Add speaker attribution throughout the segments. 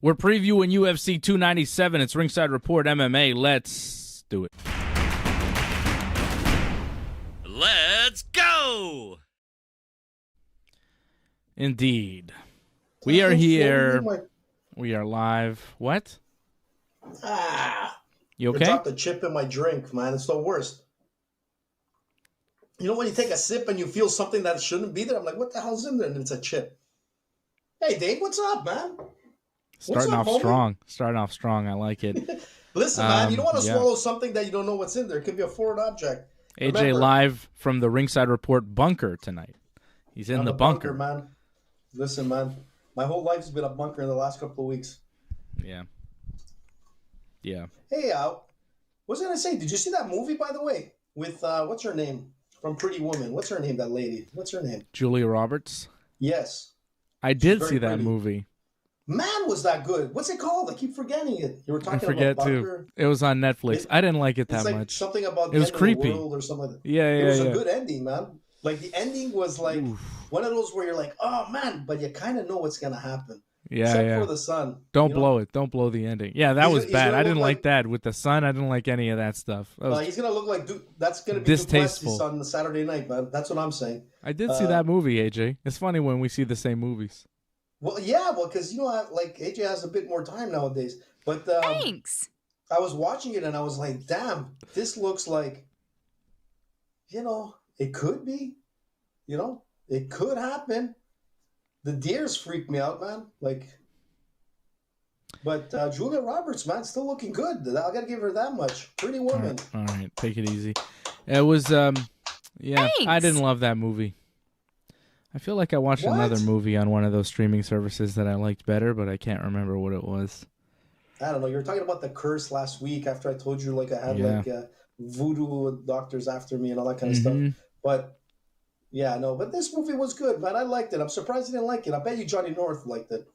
Speaker 1: We're previewing UFC 297. It's Ringside Report MMA. Let's do it.
Speaker 2: Let's go!
Speaker 1: Indeed. We are here. We are live. What? You okay?
Speaker 3: I dropped a chip in my drink, man. It's the worst. You know when you take a sip and you feel something that shouldn't be there? I'm like, what the hell's in there? And it's a chip. Hey, Dave, what's up, man?
Speaker 1: Starting off strong. I like it.
Speaker 3: Listen, man, you don't want to swallow something that you don't know what's in there. It could be a foreign object.
Speaker 1: AJ
Speaker 3: Remember,
Speaker 1: live from the Ringside Report bunker tonight. He's in the bunker,
Speaker 3: man. Listen, man, my whole life's been a bunker in the last couple of weeks.
Speaker 1: Yeah.
Speaker 3: Hey, what was I going to say? Did you see that movie, by the way, with, what's her name? From Pretty Woman. What's her name, that lady? What's her name?
Speaker 1: Julia Roberts?
Speaker 3: Yes.
Speaker 1: I did see that movie.
Speaker 3: Man, was that good. What's it called? I keep forgetting it. You were talking about
Speaker 1: bunker. Too. It was on Netflix. I didn't like it that much.
Speaker 3: Something about
Speaker 1: it was creepy.
Speaker 3: The world or something like that.
Speaker 1: Yeah.
Speaker 3: It was a good ending, man. Like, the ending was like one of those where you're like, oh, man, but you kind of know what's going to happen.
Speaker 1: Except
Speaker 3: for the sun.
Speaker 1: Don't blow it. Don't blow the ending. Yeah, that was bad. I didn't like that. With the sun, I didn't like any of that stuff.
Speaker 3: He's going to look like that's going to be distasteful on the Saturday night, man. That's what I'm saying.
Speaker 1: I did see that movie, AJ. It's funny when we see the same movies.
Speaker 3: Well, yeah, because, AJ has a bit more time nowadays. But
Speaker 4: thanks.
Speaker 3: I was watching it and I was like, damn, this looks like, it could be, it could happen. The deers freak me out, man. But Julia Roberts, man, still looking good. I got to give her that much. Pretty Woman.
Speaker 1: All right, take it easy. It was, Thanks. I didn't love that movie. I feel like I watched another movie on one of those streaming services that I liked better, but I can't remember what it was.
Speaker 3: I don't know. You were talking about The Curse last week after I told you, I had, voodoo doctors after me and all that kind of stuff. But... yeah, no, but this movie was good, man. I liked it. I'm surprised you didn't like it. I bet you Johnny North liked it.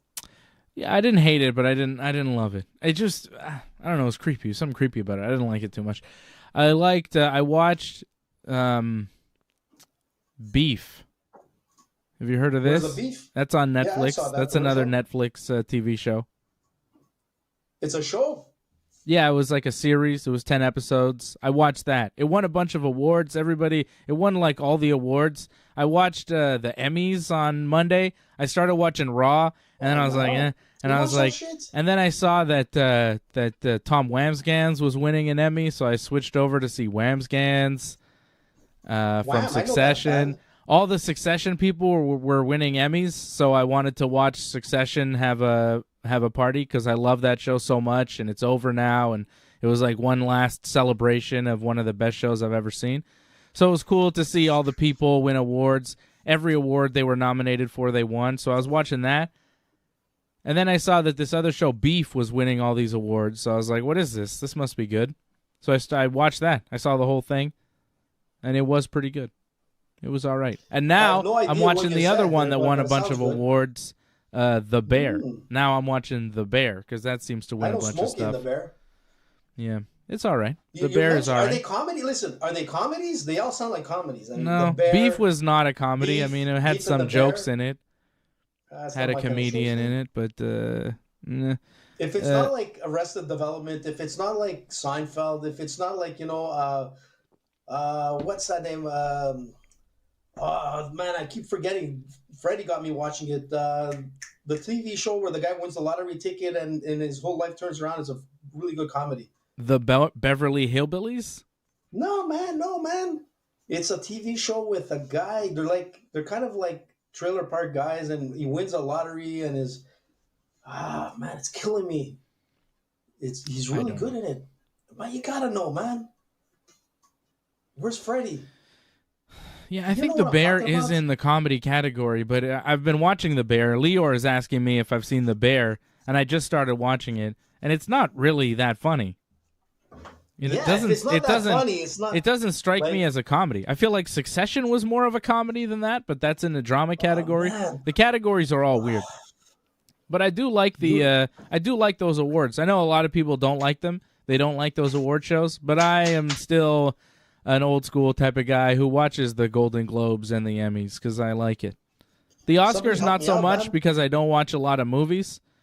Speaker 1: Yeah, I didn't hate it, but I didn't love it. It just, I don't know, it was creepy. It was something creepy about it. I didn't like it too much. I watched Beef. Have you heard of this?
Speaker 3: Beef?
Speaker 1: That's on Netflix.
Speaker 3: Yeah,
Speaker 1: That's another Netflix TV show.
Speaker 3: It's a show?
Speaker 1: Yeah, it was like a series. It was 10 episodes. I watched that. It won a bunch of awards. It won all the awards. I watched the Emmys on Monday. I started watching Raw, and then I was like, eh. And I was like, and then I saw that Tom Wamsgans was winning an Emmy, so I switched over to see Wamsgans from Succession. All the Succession people were winning Emmys, so I wanted to watch Succession have a party because I love that show so much, and it's over now, and it was like one last celebration of one of the best shows I've ever seen. So it was cool to see all the people win awards. Every award they were nominated for, they won. So I was watching that, and then I saw that this other show, Beef, was winning all these awards. So I was like, what is this? This must be good. So I watched that. I saw the whole thing, and it was pretty good. It was all right. And now I'm watching the other one that won a bunch of awards, The Bear. Now I'm watching The Bear because that seems to win a bunch of stuff.
Speaker 3: The Bear.
Speaker 1: Yeah, it's all right. The Bear is all right.
Speaker 3: Are they comedy? Listen, are they comedies? They all sound like comedies. I mean,
Speaker 1: no,
Speaker 3: The Bear,
Speaker 1: Beef was not a comedy.
Speaker 3: Beef,
Speaker 1: I mean, it had some jokes in it. Had a comedian in it, but
Speaker 3: if it's not like Arrested Development, if it's not like Seinfeld, if it's not like what's that name? Man, I keep forgetting. Freddie got me watching it. The TV show where the guy wins the lottery ticket and his whole life turns around is a really good comedy.
Speaker 1: The Beverly Hillbillies?
Speaker 3: No, man. It's a TV show with a guy. They're kind of like trailer park guys, and he wins a lottery and is man, it's killing me. He's really good in it. But you gotta know, man. Where's Freddie?
Speaker 1: Yeah, I think The Bear is in the comedy category, but I've been watching The Bear. Leor is asking me if I've seen The Bear, and I just started watching it, and it's not really that funny. It doesn't strike me as a comedy. I feel like Succession was more of a comedy than that, but that's in the drama category. The categories are all weird. But I do like those awards. I know a lot of people don't like them. They don't like those award shows, but I am still an old school type of guy who watches the Golden Globes and the Emmys because I like it. The Oscars not so much because I don't watch a lot of movies.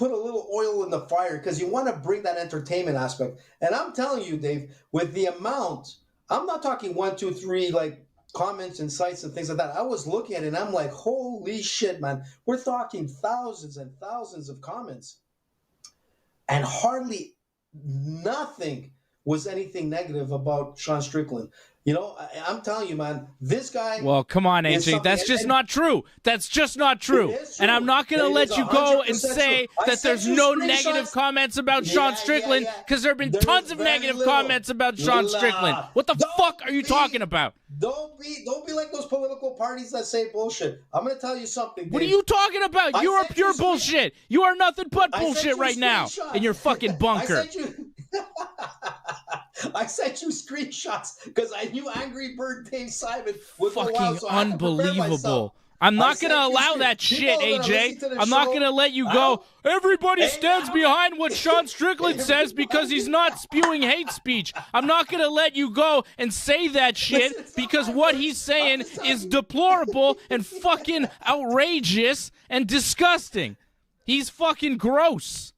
Speaker 3: put a little oil in the fire because you want to bring that entertainment aspect. And I'm telling you, Dave, with the amount, I'm not talking 1, 2, 3 like comments and sites and things like that. I was looking at it and I'm like, holy shit, man. We're talking thousands and thousands of comments. And hardly nothing was anything negative about Sean Strickland. You know, I'm telling you, man, this guy.
Speaker 1: Well, come on, AJ. That's just not true. That's just not true. And I'm not going to let you go and say that there's no negative comments about Sean Strickland because there have been tons of negative comments about Sean Strickland. What the fuck are you talking about?
Speaker 3: Don't be like those political parties that say bullshit. I'm going to tell you something, Dave.
Speaker 1: What are you talking about? You are pure bullshit. You are nothing but bullshit right now in your fucking bunker.
Speaker 3: I sent you screenshots because I knew Angry Bird Dave Simon would
Speaker 1: fucking
Speaker 3: go out, so
Speaker 1: unbelievable. I'm not going to allow that shit, AJ. I'm not going to let you go. Everybody stands behind what Sean Strickland says because he's not spewing hate speech. I'm not going to let you go and say that shit because what he's saying is deplorable and fucking outrageous and disgusting. He's fucking gross.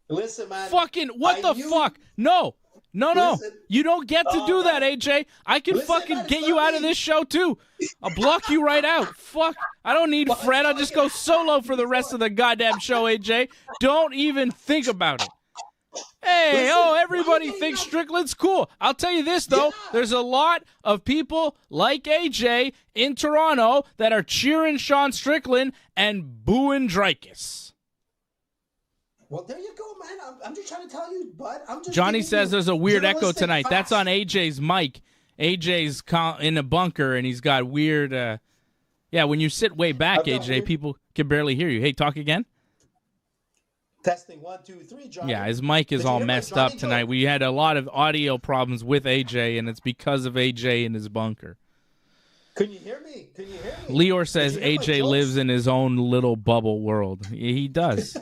Speaker 3: Listen, man.
Speaker 1: Fucking what the fuck? No. Listen, you don't get to do that, AJ. I can fucking get you out of this show, too. I'll block you right out. Fuck. I don't need Fred. I'll just go solo for the rest of the goddamn show, AJ. Don't even think about it. Hey, everybody thinks Strickland's cool. I'll tell you this, though. There's a lot of people like AJ in Toronto that are cheering Sean Strickland and booing Dreykus.
Speaker 3: Well, there you go, man. I'm just trying to tell you, bud.
Speaker 1: Johnny says there's a weird echo tonight. Facts. That's on AJ's mic. AJ's in a bunker, and he's got weird... when you sit way back, AJ, people can barely hear you. Hey, talk again?
Speaker 3: Testing 1, 2, 3, Johnny.
Speaker 1: Yeah, his mic is all messed up tonight. We had a lot of audio problems with AJ, and it's because of AJ in his bunker.
Speaker 3: Can you hear me?
Speaker 1: Leor says AJ lives in his own little bubble world. He does.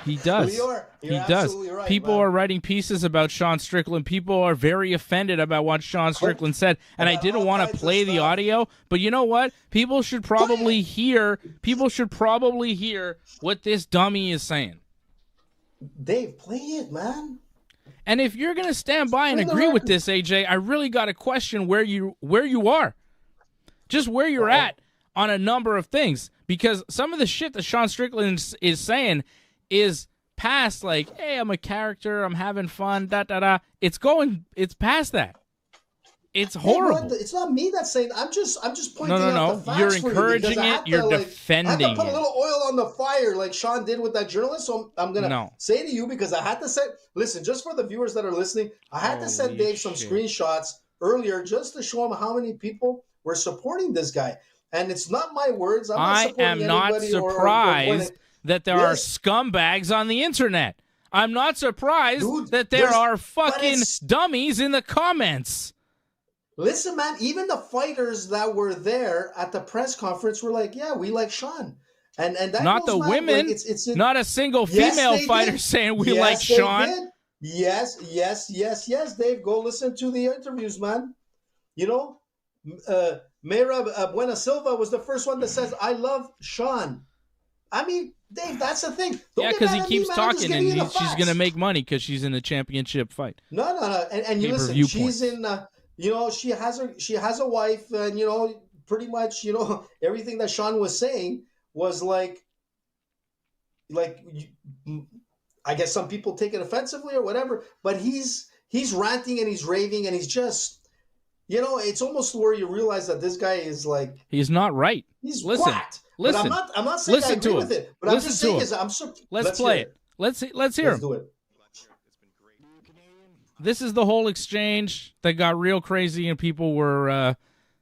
Speaker 1: He does.
Speaker 3: Leor,
Speaker 1: he does.
Speaker 3: Right,
Speaker 1: people are writing pieces about Sean Strickland. People are very offended about what Sean Strickland said. And I didn't want to play the audio, but you know what? People should probably hear what this dummy is saying.
Speaker 3: Dave, play it, man.
Speaker 1: And if you're going to stand by and agree with this, AJ, I really got to question where you are. Just where you're at on a number of things. Because some of the shit that Sean Strickland is saying is past, like, hey, I'm a character, I'm having fun, da-da-da. It's past that. It's horrible.
Speaker 3: Hey, bro, it's not me that's saying. I'm just pointing out the facts.
Speaker 1: You're encouraging it. You're defending it.
Speaker 3: I had to put a little oil on the fire like Sean did with that journalist. So I'm going to say to you, because I had to say, listen, just for the viewers that are listening, I had to send Dave some screenshots earlier just to show him how many people were supporting this guy. And it's not my words.
Speaker 1: I am not surprised that there are scumbags on the internet. I'm not surprised that there are fucking dummies in the comments.
Speaker 3: Listen, man, even the fighters that were there at the press conference were like, yeah, we like Sean. And that
Speaker 1: not the women, like not a single female fighter saying we like Sean.
Speaker 3: Yes, Dave. Go listen to the interviews, man. You know, Mayra Buena Silva was the first one that says, I love Sean. I mean, Dave, that's the thing.
Speaker 1: Because he keeps talking and she's going to make money because she's in a championship fight.
Speaker 3: No. And you listen, she's in, she has a wife and, pretty much, everything that Sean was saying was like, I guess some people take it offensively or whatever, but he's ranting and he's raving and he's just, it's almost where you realize that this guy is like...
Speaker 1: He's not right.
Speaker 3: He's
Speaker 1: whacked.
Speaker 3: Listen, I'm not saying I agree with it, but I'm just saying
Speaker 1: let's play it. Let's hear him.
Speaker 3: Do it.
Speaker 1: This is the whole exchange that got real crazy, and people were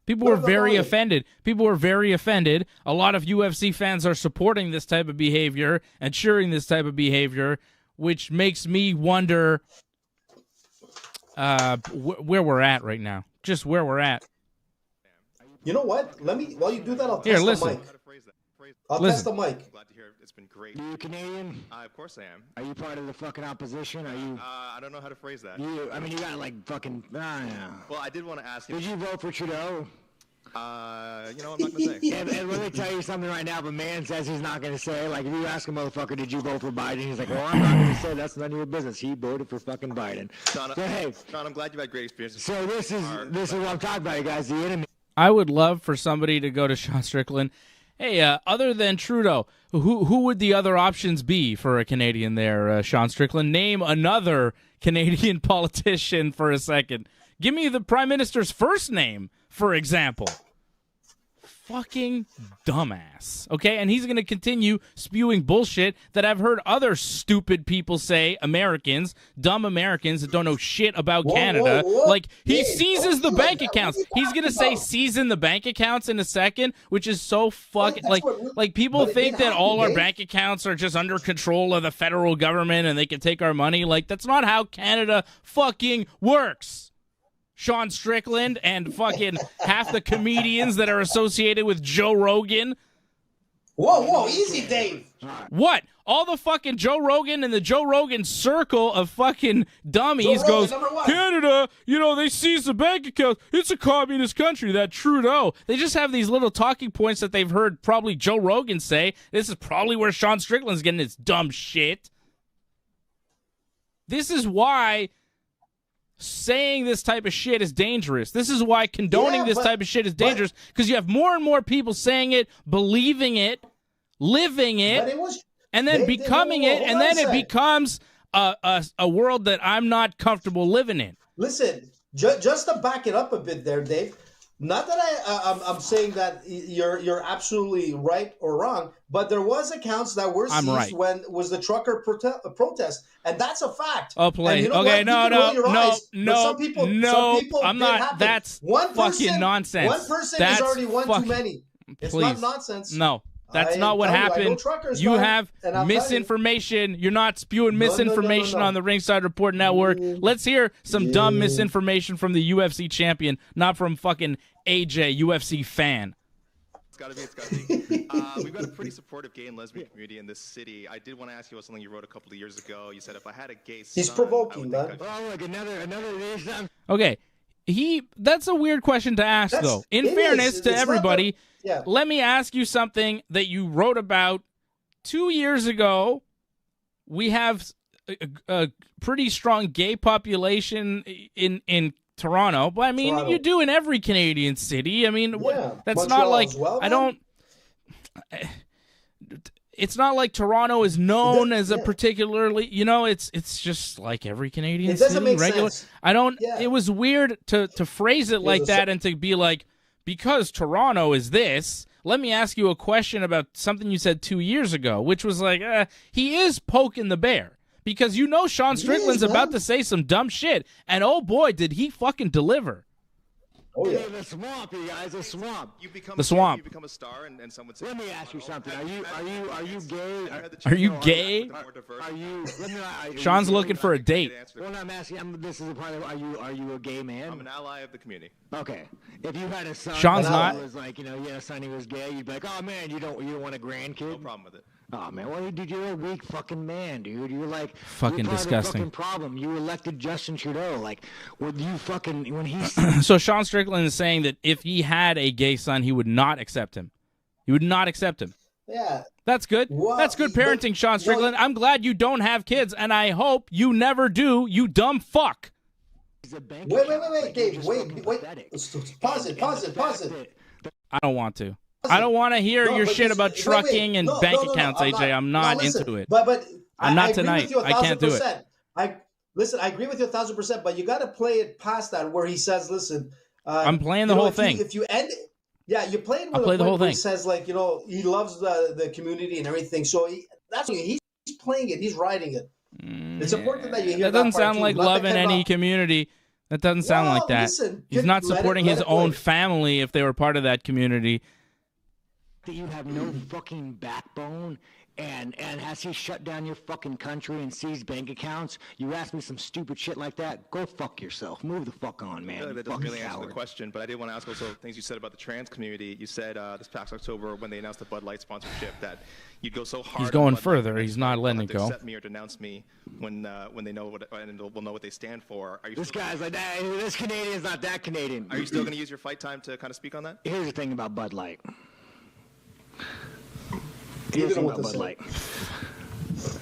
Speaker 1: very offended. People were very offended. A lot of UFC fans are supporting this type of behavior and cheering this type of behavior, which makes me wonder where we're at right now. Just where we're at.
Speaker 3: You know what? While you do that, I'll test the mic. I'll test the mic.
Speaker 5: Glad to hear it. It's been great.
Speaker 6: Are you Canadian?
Speaker 5: Of course I am.
Speaker 6: Are you part of the fucking opposition? Are you?
Speaker 5: I don't know how to phrase that.
Speaker 6: You got like fucking. Yeah.
Speaker 5: Well, I did want to ask you.
Speaker 6: Did you vote for Trudeau?
Speaker 5: You know, I'm not gonna say.
Speaker 6: And let me tell you something right now. If a man says he's not going to say, like, if you ask a motherfucker, did you vote for Biden? He's like, well, I'm not going to say. That's none of your business. He voted for fucking Biden.
Speaker 5: Sean,
Speaker 6: So, hey,
Speaker 5: Sean, I'm glad you've had great experiences.
Speaker 6: so this is what I'm talking about, you guys. The enemy.
Speaker 1: I would love for somebody to go to Sean Strickland. Hey, other than Trudeau, who would the other options be for a Canadian there, Sean Strickland? Name another Canadian politician for a second. Give me the Prime Minister's first name, for example. Fucking dumbass. Okay, and he's going to continue spewing bullshit that I've heard other stupid people say, Americans, dumb Americans that don't know shit about Canada.
Speaker 3: whoa.
Speaker 1: Like, he
Speaker 3: Hey,
Speaker 1: seizes the
Speaker 3: don't do
Speaker 1: bank
Speaker 3: that.
Speaker 1: accounts.
Speaker 3: What are you
Speaker 1: He's going to
Speaker 3: talking
Speaker 1: say
Speaker 3: about?
Speaker 1: season the bank accounts in a second, which is so fucking,
Speaker 3: That's
Speaker 1: like people
Speaker 3: but it
Speaker 1: think
Speaker 3: did
Speaker 1: that all
Speaker 3: happen,
Speaker 1: our
Speaker 3: Dave.
Speaker 1: bank accounts are just under control of the federal government and they can take our money. Like, that's not how Canada fucking works. Sean Strickland and fucking half the comedians that are associated with Joe Rogan.
Speaker 3: Whoa, easy, Dave.
Speaker 1: What? All the fucking Joe Rogan and the Joe Rogan circle of fucking dummies
Speaker 3: Joe Rogan,
Speaker 1: goes,
Speaker 3: number one.
Speaker 1: Canada, you know, they seize the bank accounts. It's a communist country, that Trudeau. They just have these little talking points that they've heard probably Joe Rogan say. This is probably where Sean Strickland's getting his dumb shit. This is why saying this type of shit is dangerous. This is why condoning
Speaker 3: Yeah,
Speaker 1: this type of shit is dangerous, because you have more and more people saying it, believing it, living
Speaker 3: But
Speaker 1: it,
Speaker 3: it was,
Speaker 1: and then
Speaker 3: Dave,
Speaker 1: becoming
Speaker 3: whoa,
Speaker 1: it,
Speaker 3: hold
Speaker 1: and
Speaker 3: on
Speaker 1: then
Speaker 3: a
Speaker 1: it
Speaker 3: sec.
Speaker 1: becomes a world that I'm not comfortable living in.
Speaker 3: Listen, just to back it up a bit there, Dave. Not that I'm saying that you're absolutely right or wrong, but there was accounts that were
Speaker 1: I'm
Speaker 3: seized
Speaker 1: right.
Speaker 3: when was the trucker protest, and that's a fact.
Speaker 1: Oh, play.
Speaker 3: And you know
Speaker 1: Okay,
Speaker 3: what? You can roll your eyes, but some people
Speaker 1: I'm
Speaker 3: did
Speaker 1: not.
Speaker 3: happen.
Speaker 1: That's
Speaker 3: One
Speaker 1: fucking
Speaker 3: person,
Speaker 1: nonsense.
Speaker 3: One person
Speaker 1: That's
Speaker 3: is already one
Speaker 1: fucking-
Speaker 3: too many. It's
Speaker 1: Please.
Speaker 3: not nonsense.
Speaker 1: No, that's
Speaker 3: I
Speaker 1: not what
Speaker 3: tell you, I know
Speaker 1: happened.
Speaker 3: truckers,
Speaker 1: You
Speaker 3: man,
Speaker 1: have
Speaker 3: and I'll tell you.
Speaker 1: misinformation. You're not spewing
Speaker 3: No,
Speaker 1: misinformation
Speaker 3: no.
Speaker 1: on the Ringside Report Network. Let's hear some dumb misinformation from the UFC champion, not from fucking AJ, UFC fan.
Speaker 5: It's gotta be. We've got a pretty supportive gay and lesbian community in this city. I did want to ask you about something you wrote a couple of years ago. You said if I had a gay son,
Speaker 3: He's provoking,
Speaker 5: I would think
Speaker 3: man.
Speaker 6: Oh, look, another.
Speaker 1: Okay, that's a weird question to ask,
Speaker 3: That's-
Speaker 1: though. In
Speaker 3: it
Speaker 1: fairness
Speaker 3: is.
Speaker 1: to
Speaker 3: It's not
Speaker 1: everybody,
Speaker 3: Yeah.
Speaker 1: let me ask you something that you wrote about 2 years ago. We have a pretty strong gay population in Toronto, but I mean,
Speaker 3: Toronto.
Speaker 1: you do in every Canadian city. I mean,
Speaker 3: Yeah.
Speaker 1: that's
Speaker 3: Montreal
Speaker 1: not like
Speaker 3: as well,
Speaker 1: I
Speaker 3: man.
Speaker 1: don't. It's not like Toronto is known as a
Speaker 3: yeah.
Speaker 1: particularly, it's just like every Canadian
Speaker 3: It doesn't
Speaker 1: city,
Speaker 3: make
Speaker 1: regular.
Speaker 3: sense.
Speaker 1: I don't.
Speaker 3: Yeah.
Speaker 1: It was weird to phrase it like
Speaker 3: a
Speaker 1: that and to be like, because Toronto is this. Let me ask you a question about something you said 2 years ago, which was like, he is poking the bear. Because Sean Strickland's
Speaker 3: man.
Speaker 1: about to say some dumb shit, and oh boy, did he fucking deliver.
Speaker 3: Oh yeah.
Speaker 6: The swamp, you guys, the swamp.
Speaker 5: You become
Speaker 1: The
Speaker 5: a
Speaker 1: swamp.
Speaker 5: You become a star, and someone says,
Speaker 6: Let me ask you something. Are you gay?
Speaker 1: Are you gay?
Speaker 6: Are you?
Speaker 1: Sean's looking for a date.
Speaker 6: Well, I'm asking. This is a part of. Are you a gay man?
Speaker 5: I'm an ally of the community.
Speaker 6: Okay. If you had a son,
Speaker 1: Sean's
Speaker 6: that
Speaker 1: not.
Speaker 6: was like, you had a son, he was gay. You'd be like, oh man, you don't want a grandkid?
Speaker 5: No problem with it.
Speaker 6: Oh man, well, dude, you're a weak fucking man, dude. You're like
Speaker 1: Fucking
Speaker 6: you're part
Speaker 1: disgusting.
Speaker 6: Of the fucking problem. You elected Justin Trudeau, like when he
Speaker 1: So Sean Strickland is saying that if he had a gay son, he would not accept him. He would not accept him.
Speaker 3: Yeah.
Speaker 1: That's good.
Speaker 3: Well,
Speaker 1: That's good
Speaker 3: but-
Speaker 1: parenting, Sean
Speaker 3: no,
Speaker 1: Strickland. I'm glad you don't have kids, and I hope you never do, you dumb fuck.
Speaker 6: he's a bank
Speaker 3: Wait,
Speaker 6: account. Like, you're
Speaker 3: Dave.
Speaker 6: just
Speaker 3: Wait.
Speaker 6: fucking pathetic.
Speaker 3: Pause
Speaker 6: And
Speaker 3: it.
Speaker 6: the fact that-
Speaker 1: I don't want to. I don't want to hear
Speaker 3: No,
Speaker 1: your
Speaker 3: but
Speaker 1: shit
Speaker 3: this-
Speaker 1: about
Speaker 3: wait,
Speaker 1: trucking and
Speaker 3: no,
Speaker 1: bank
Speaker 3: no,
Speaker 1: accounts,
Speaker 3: I'm
Speaker 1: AJ. I'm not
Speaker 3: listen,
Speaker 1: into it.
Speaker 3: But
Speaker 1: I'm not
Speaker 3: I agree
Speaker 1: tonight.
Speaker 3: with you
Speaker 1: I can't do it.
Speaker 3: 1,000%. I agree with you 1,000%. But you got to play it past that where he says, "Listen,
Speaker 1: I'm playing the whole thing.
Speaker 3: If you end, yeah, you played.
Speaker 1: I'll play the whole
Speaker 3: where
Speaker 1: thing.
Speaker 3: He says like he loves the community and everything. So he's playing it. He's writing it. It's important that you hear
Speaker 1: That doesn't
Speaker 3: part
Speaker 1: sound
Speaker 3: too,
Speaker 1: like
Speaker 3: not the
Speaker 1: loving
Speaker 3: kind of-
Speaker 1: any community. That doesn't sound
Speaker 3: Well,
Speaker 1: like that.
Speaker 3: listen,
Speaker 1: He's not
Speaker 3: let it-
Speaker 1: supporting
Speaker 3: let
Speaker 1: his
Speaker 3: it
Speaker 1: own
Speaker 3: play.
Speaker 1: family if they were part of that community.
Speaker 6: that you have no fucking backbone And has he shut down your fucking country and seized bank accounts? You ask me some stupid shit like that, go fuck yourself. Move the fuck on, man.
Speaker 5: I feel like that
Speaker 6: You
Speaker 5: doesn't
Speaker 6: fucking
Speaker 5: really answer the
Speaker 6: coward.
Speaker 5: question, but I did want to ask also things you said about the trans community. You said this past October when they announced the Bud Light sponsorship that you'd go so hard.
Speaker 1: He's
Speaker 5: on
Speaker 1: going
Speaker 5: Bud
Speaker 1: further.
Speaker 5: Light,
Speaker 1: He's not letting
Speaker 5: they'll
Speaker 1: it
Speaker 5: have to
Speaker 1: go.
Speaker 5: accept me or denounce me when they know what and will know what they stand for. Are you
Speaker 6: This guy's like, that. This Canadian's not that Canadian.
Speaker 5: Are you still going to use your fight time to kind of speak on that?
Speaker 6: Here's the thing about Bud Light.
Speaker 3: You
Speaker 6: Here's the
Speaker 3: don't
Speaker 6: thing
Speaker 3: know
Speaker 6: about
Speaker 3: what
Speaker 6: Bud
Speaker 3: to say.
Speaker 6: Light.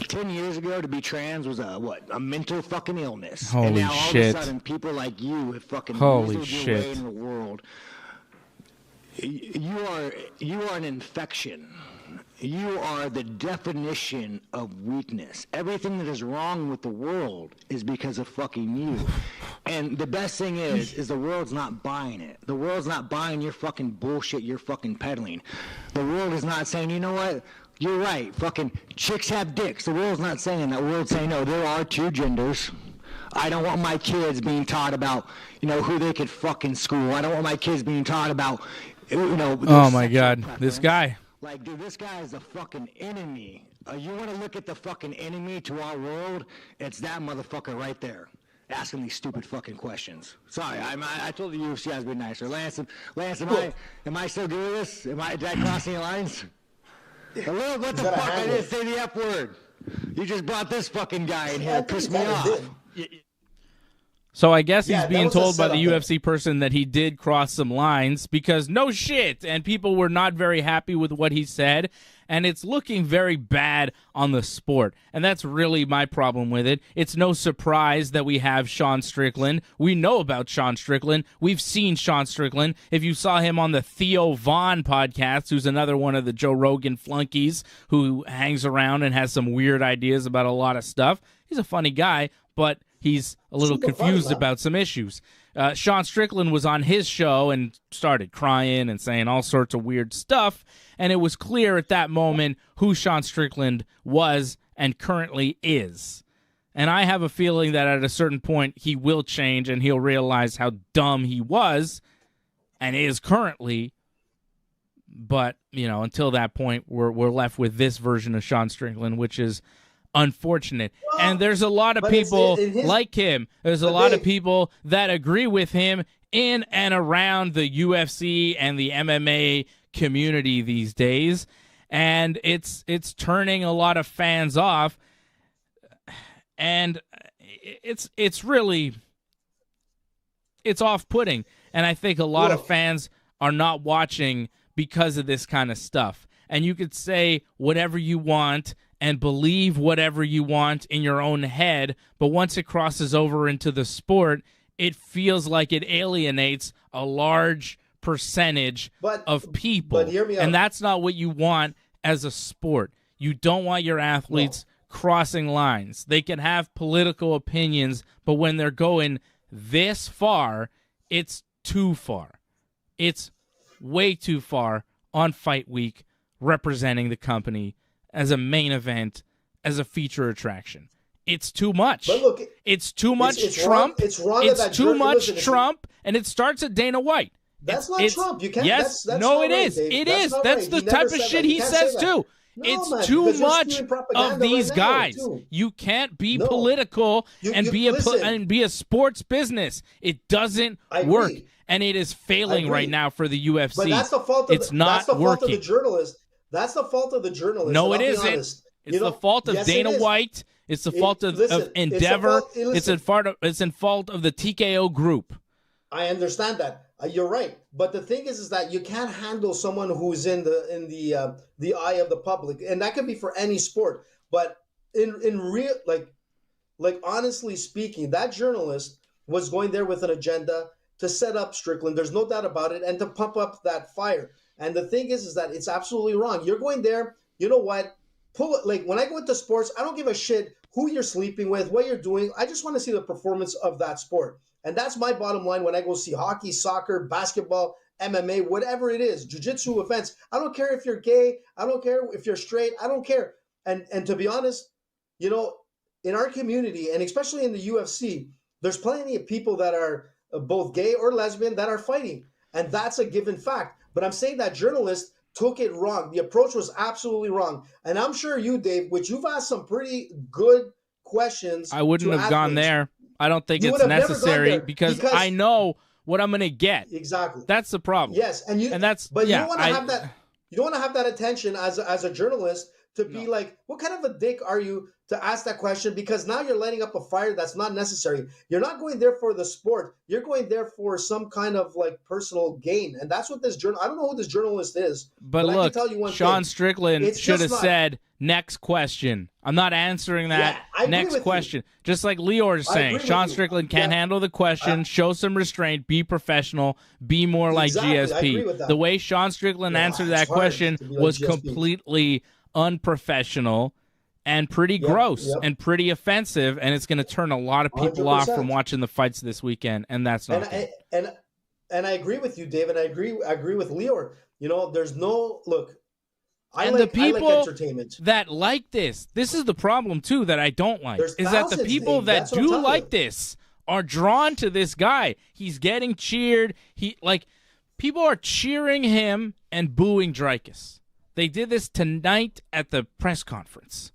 Speaker 6: 10 years ago, to be trans was a mental fucking illness.
Speaker 1: Holy
Speaker 6: and now
Speaker 1: shit.
Speaker 6: all of a sudden, people like you have fucking
Speaker 1: Holy
Speaker 6: weaseled your
Speaker 1: shit.
Speaker 6: way in the world. You are an infection. You are the definition of weakness. Everything that is wrong with the world is because of fucking you. And the best thing is the world's not buying it. The world's not buying your fucking bullshit you're fucking peddling. The world is not saying, you know what? You're right. Fucking chicks have dicks. The world's not saying that. The world's saying, no, there are two genders. I don't want my kids being taught about, who they could fuck in school. I don't want my kids being taught about,
Speaker 1: Oh my God, this guy.
Speaker 6: Like, dude, this guy is a fucking enemy. You want to look at the fucking enemy to our world? It's that motherfucker right there, asking these stupid fucking questions. Sorry, I told the UFC I was being nicer. Lance, am I still good with this? Did I cross any lines? Hello, what the fuck? I didn't say the F word. You just brought this fucking guy in here to piss me off.
Speaker 1: So I guess he's
Speaker 3: Yeah, that
Speaker 1: being
Speaker 3: was a
Speaker 1: told by the
Speaker 3: setup
Speaker 1: UFC person that he did cross some lines because no shit, and people were not very happy with what he said, and it's looking very bad on the sport. And that's really my problem with it. It's no surprise that we have Sean Strickland. We know about Sean Strickland. We've seen Sean Strickland. If you saw him on the Theo Vaughn podcast, who's another one of the Joe Rogan flunkies who hangs around and has some weird ideas about a lot of stuff, he's a funny guy, but he's a little
Speaker 3: Super
Speaker 1: confused
Speaker 3: funny, man.
Speaker 1: about some issues. Sean Strickland was on his show and started crying and saying all sorts of weird stuff, and it was clear at that moment who Sean Strickland was and currently is. And I have a feeling that at a certain point he will change and he'll realize how dumb he was and is currently. But, until that point, we're left with this version of Sean Strickland, which is unfortunate. And there's a lot of
Speaker 3: but it's
Speaker 1: people
Speaker 3: in his-
Speaker 1: like him. There's a
Speaker 3: but
Speaker 1: lot
Speaker 3: they-
Speaker 1: of people that agree with him in and around the UFC and the MMA community these days. And it's turning a lot of fans off. And it's really off-putting. And I think a lot of fans are not watching because of this kind of stuff. And you could say whatever you want and believe whatever you want in your own head, but once it crosses over into the sport, it feels like it alienates a large percentage of people.
Speaker 3: But hear me out.
Speaker 1: And that's not what you want as a sport. You don't want your athletes crossing lines. They can have political opinions, but when they're going this far, it's too far. It's way too far on Fight Week representing the company as a main event, as a feature attraction. It's too much.
Speaker 3: But look,
Speaker 1: it's too much
Speaker 3: it's
Speaker 1: Trump.
Speaker 3: Wrong. It's wrong.
Speaker 1: It's
Speaker 3: that
Speaker 1: too much
Speaker 3: listen,
Speaker 1: Trump, and it starts at Dana White.
Speaker 3: That's not
Speaker 1: It's-
Speaker 3: Trump. You can't.
Speaker 1: Yes,
Speaker 3: that's
Speaker 1: no,
Speaker 3: not
Speaker 1: it
Speaker 3: right,
Speaker 1: is.
Speaker 3: Dave.
Speaker 1: It
Speaker 3: That's
Speaker 1: is.
Speaker 3: not
Speaker 1: That's
Speaker 3: right.
Speaker 1: the
Speaker 3: He never
Speaker 1: type of
Speaker 3: said
Speaker 1: shit
Speaker 3: that.
Speaker 1: he
Speaker 3: You can't
Speaker 1: says
Speaker 3: say that.
Speaker 1: too.
Speaker 3: No,
Speaker 1: It's
Speaker 3: man,
Speaker 1: too
Speaker 3: because you're
Speaker 1: much
Speaker 3: spewing propaganda
Speaker 1: of these
Speaker 3: right now,
Speaker 1: guys.
Speaker 3: too.
Speaker 1: You can't be
Speaker 3: No.
Speaker 1: political and
Speaker 3: listen.
Speaker 1: be a sports business. It doesn't
Speaker 3: I agree.
Speaker 1: work, and it is failing
Speaker 3: agree.
Speaker 1: right now for the UFC.
Speaker 3: But that's the fault of
Speaker 1: it's not
Speaker 3: that's the fault
Speaker 1: working.
Speaker 3: of the journalist. That's the fault of the journalist.
Speaker 1: No,
Speaker 3: and
Speaker 1: it
Speaker 3: I'll be
Speaker 1: isn't.
Speaker 3: honest.
Speaker 1: It's the fault of
Speaker 3: yes, it
Speaker 1: Dana
Speaker 3: is.
Speaker 1: White. It's the fault of
Speaker 3: listen, it's the
Speaker 1: Endeavor.
Speaker 3: fault-
Speaker 1: It's in fault of the TKO group.
Speaker 3: I understand that. You're right. But the thing is that you can't handle someone who's in the eye of the public, and that could be for any sport. But in real, like honestly speaking, that journalist was going there with an agenda to set up Strickland. There's no doubt about it, and to pump up that fire. And the thing is that it's absolutely wrong. You're going there. You know what? Pull it. Like when I go into sports, I don't give a shit who you're sleeping with, what you're doing. I just want to see the performance of that sport. And that's my bottom line when I go see hockey, soccer, basketball, MMA, whatever it is, jiu-jitsu events. I don't care if you're gay. I don't care if you're straight. I don't care. And to be honest, in our community, and especially in the UFC, there's plenty of people that are both gay or lesbian that are fighting. And that's a given fact. But I'm saying that journalist took it wrong. The approach was absolutely wrong. And I'm sure you, Dave, which you've asked some pretty good questions.
Speaker 1: I wouldn't have gone there. I don't think it's necessary because I know what I'm going to get.
Speaker 3: Exactly.
Speaker 1: That's the problem.
Speaker 3: Yes, but you don't want to have that. You don't want to have that attention as a journalist to be like, what kind of a dick are you to ask that question? Because now you're lighting up a fire that's not necessary. You're not going there for the sport. You're going there for some kind of like personal gain. And that's what this I don't know who this journalist is.
Speaker 1: But look, I can tell you one Sean Strickland should have said, next question. I'm not answering that. Yeah, next question. Just like Lior is saying, Sean Strickland can't handle the question. Show some restraint. Be professional. Be more like GSP. The way Sean Strickland answered that question was completely unprofessional and pretty gross and pretty offensive, and it's going to turn a lot of people 100%. Off from watching the fights this weekend, and that's not good.
Speaker 3: And I agree with you, David. I agree with Lior. You know, there's no look.
Speaker 1: I like entertainment that like this. This is the problem too that I don't like. Is that the people that do like this are drawn to this guy. He's getting cheered. People are cheering him and booing Dreykus. They did this tonight at the press conference.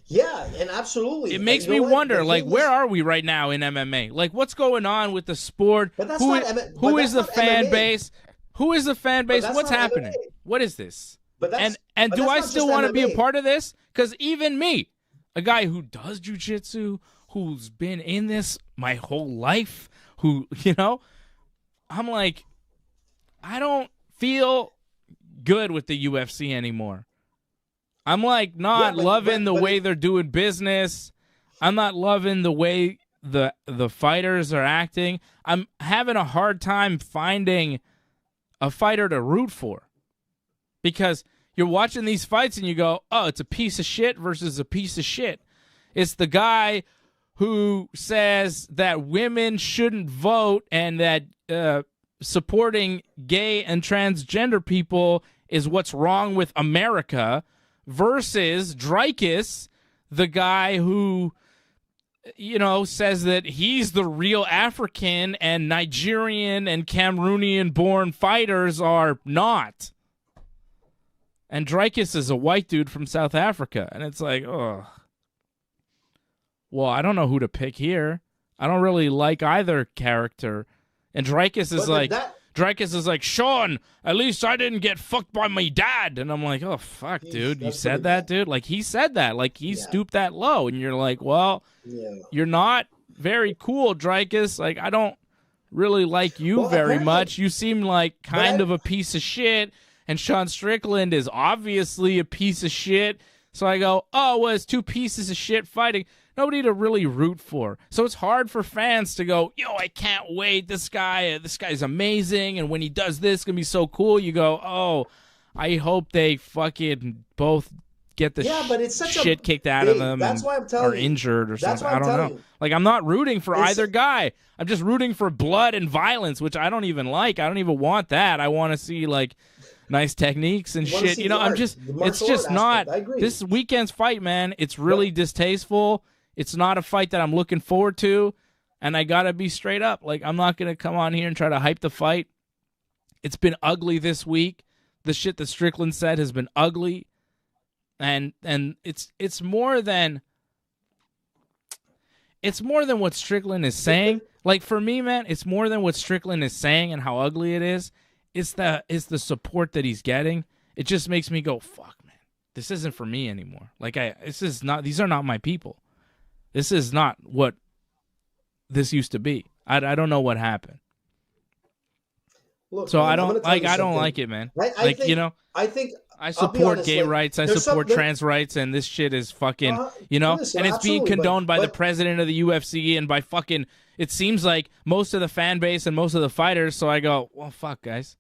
Speaker 3: Yeah, and absolutely.
Speaker 1: It makes me wonder, where are we right now in MMA? Like, what's going on with the sport? Who is the fan base? Who is the fan base? What's happening? MMA. What is this? And do I still want to be a part of this? Because even me, a guy who does jiu-jitsu, who's been in this my whole life, I'm like, I don't feel good with the UFC anymore. I'm like not loving the way they're doing business. I'm not loving the way the fighters are acting. I'm having a hard time finding a fighter to root for because you're watching these fights and you go, oh, it's a piece of shit versus a piece of shit. It's the guy who says that women shouldn't vote and that supporting gay and transgender people is what's wrong with America versus Dreykus, the guy who, says that he's the real African and Nigerian and Cameroonian-born fighters are not. And Dreykus is a white dude from South Africa. And it's like, oh. Well, I don't know who to pick here. I don't really like either character. And Dreykus is like, Sean, at least I didn't get fucked by my dad. And I'm like, oh, fuck, dude. You said that, dude? Like, he said that. Like, he stooped that low. And you're like, well, you're not very cool, Dreykus. Like, I don't really like you very much. You seem like kind of a piece of shit. And Sean Strickland is obviously a piece of shit. So I go, oh, well, it's two pieces of shit fighting. Nobody to really root for. So it's hard for fans to go, yo, I can't wait. This guy's amazing. And when he does this, it's going to be so cool. You go, oh, I hope they fucking both get the shit kicked out of them and are injured or something. I don't know. Like, I'm not rooting for either guy. I'm just rooting for blood and violence, which I don't even like. I don't even want that. I want to see, like, nice techniques and shit. It's just not. This weekend's fight, man, it's really distasteful. It's not a fight that I'm looking forward to, and I got to be straight up. Like, I'm not going to come on here and try to hype the fight. It's been ugly this week. The shit that Strickland said has been ugly, and it's more than what Strickland is saying. Like, for me, man, it's more than what Strickland is saying and how ugly it is. It's the support that he's getting. It just makes me go, fuck, man. This isn't for me anymore. Like, these are not my people. This is not what this used to be. I don't know what happened.
Speaker 3: Look,
Speaker 1: so
Speaker 3: man,
Speaker 1: I don't like it, man. I support gay rights. I support trans rights, and this shit is fucking, listen, and it's being condoned by the president of the UFC and by fucking, it seems like most of the fan base and most of the fighters. So I go, well, fuck, guys.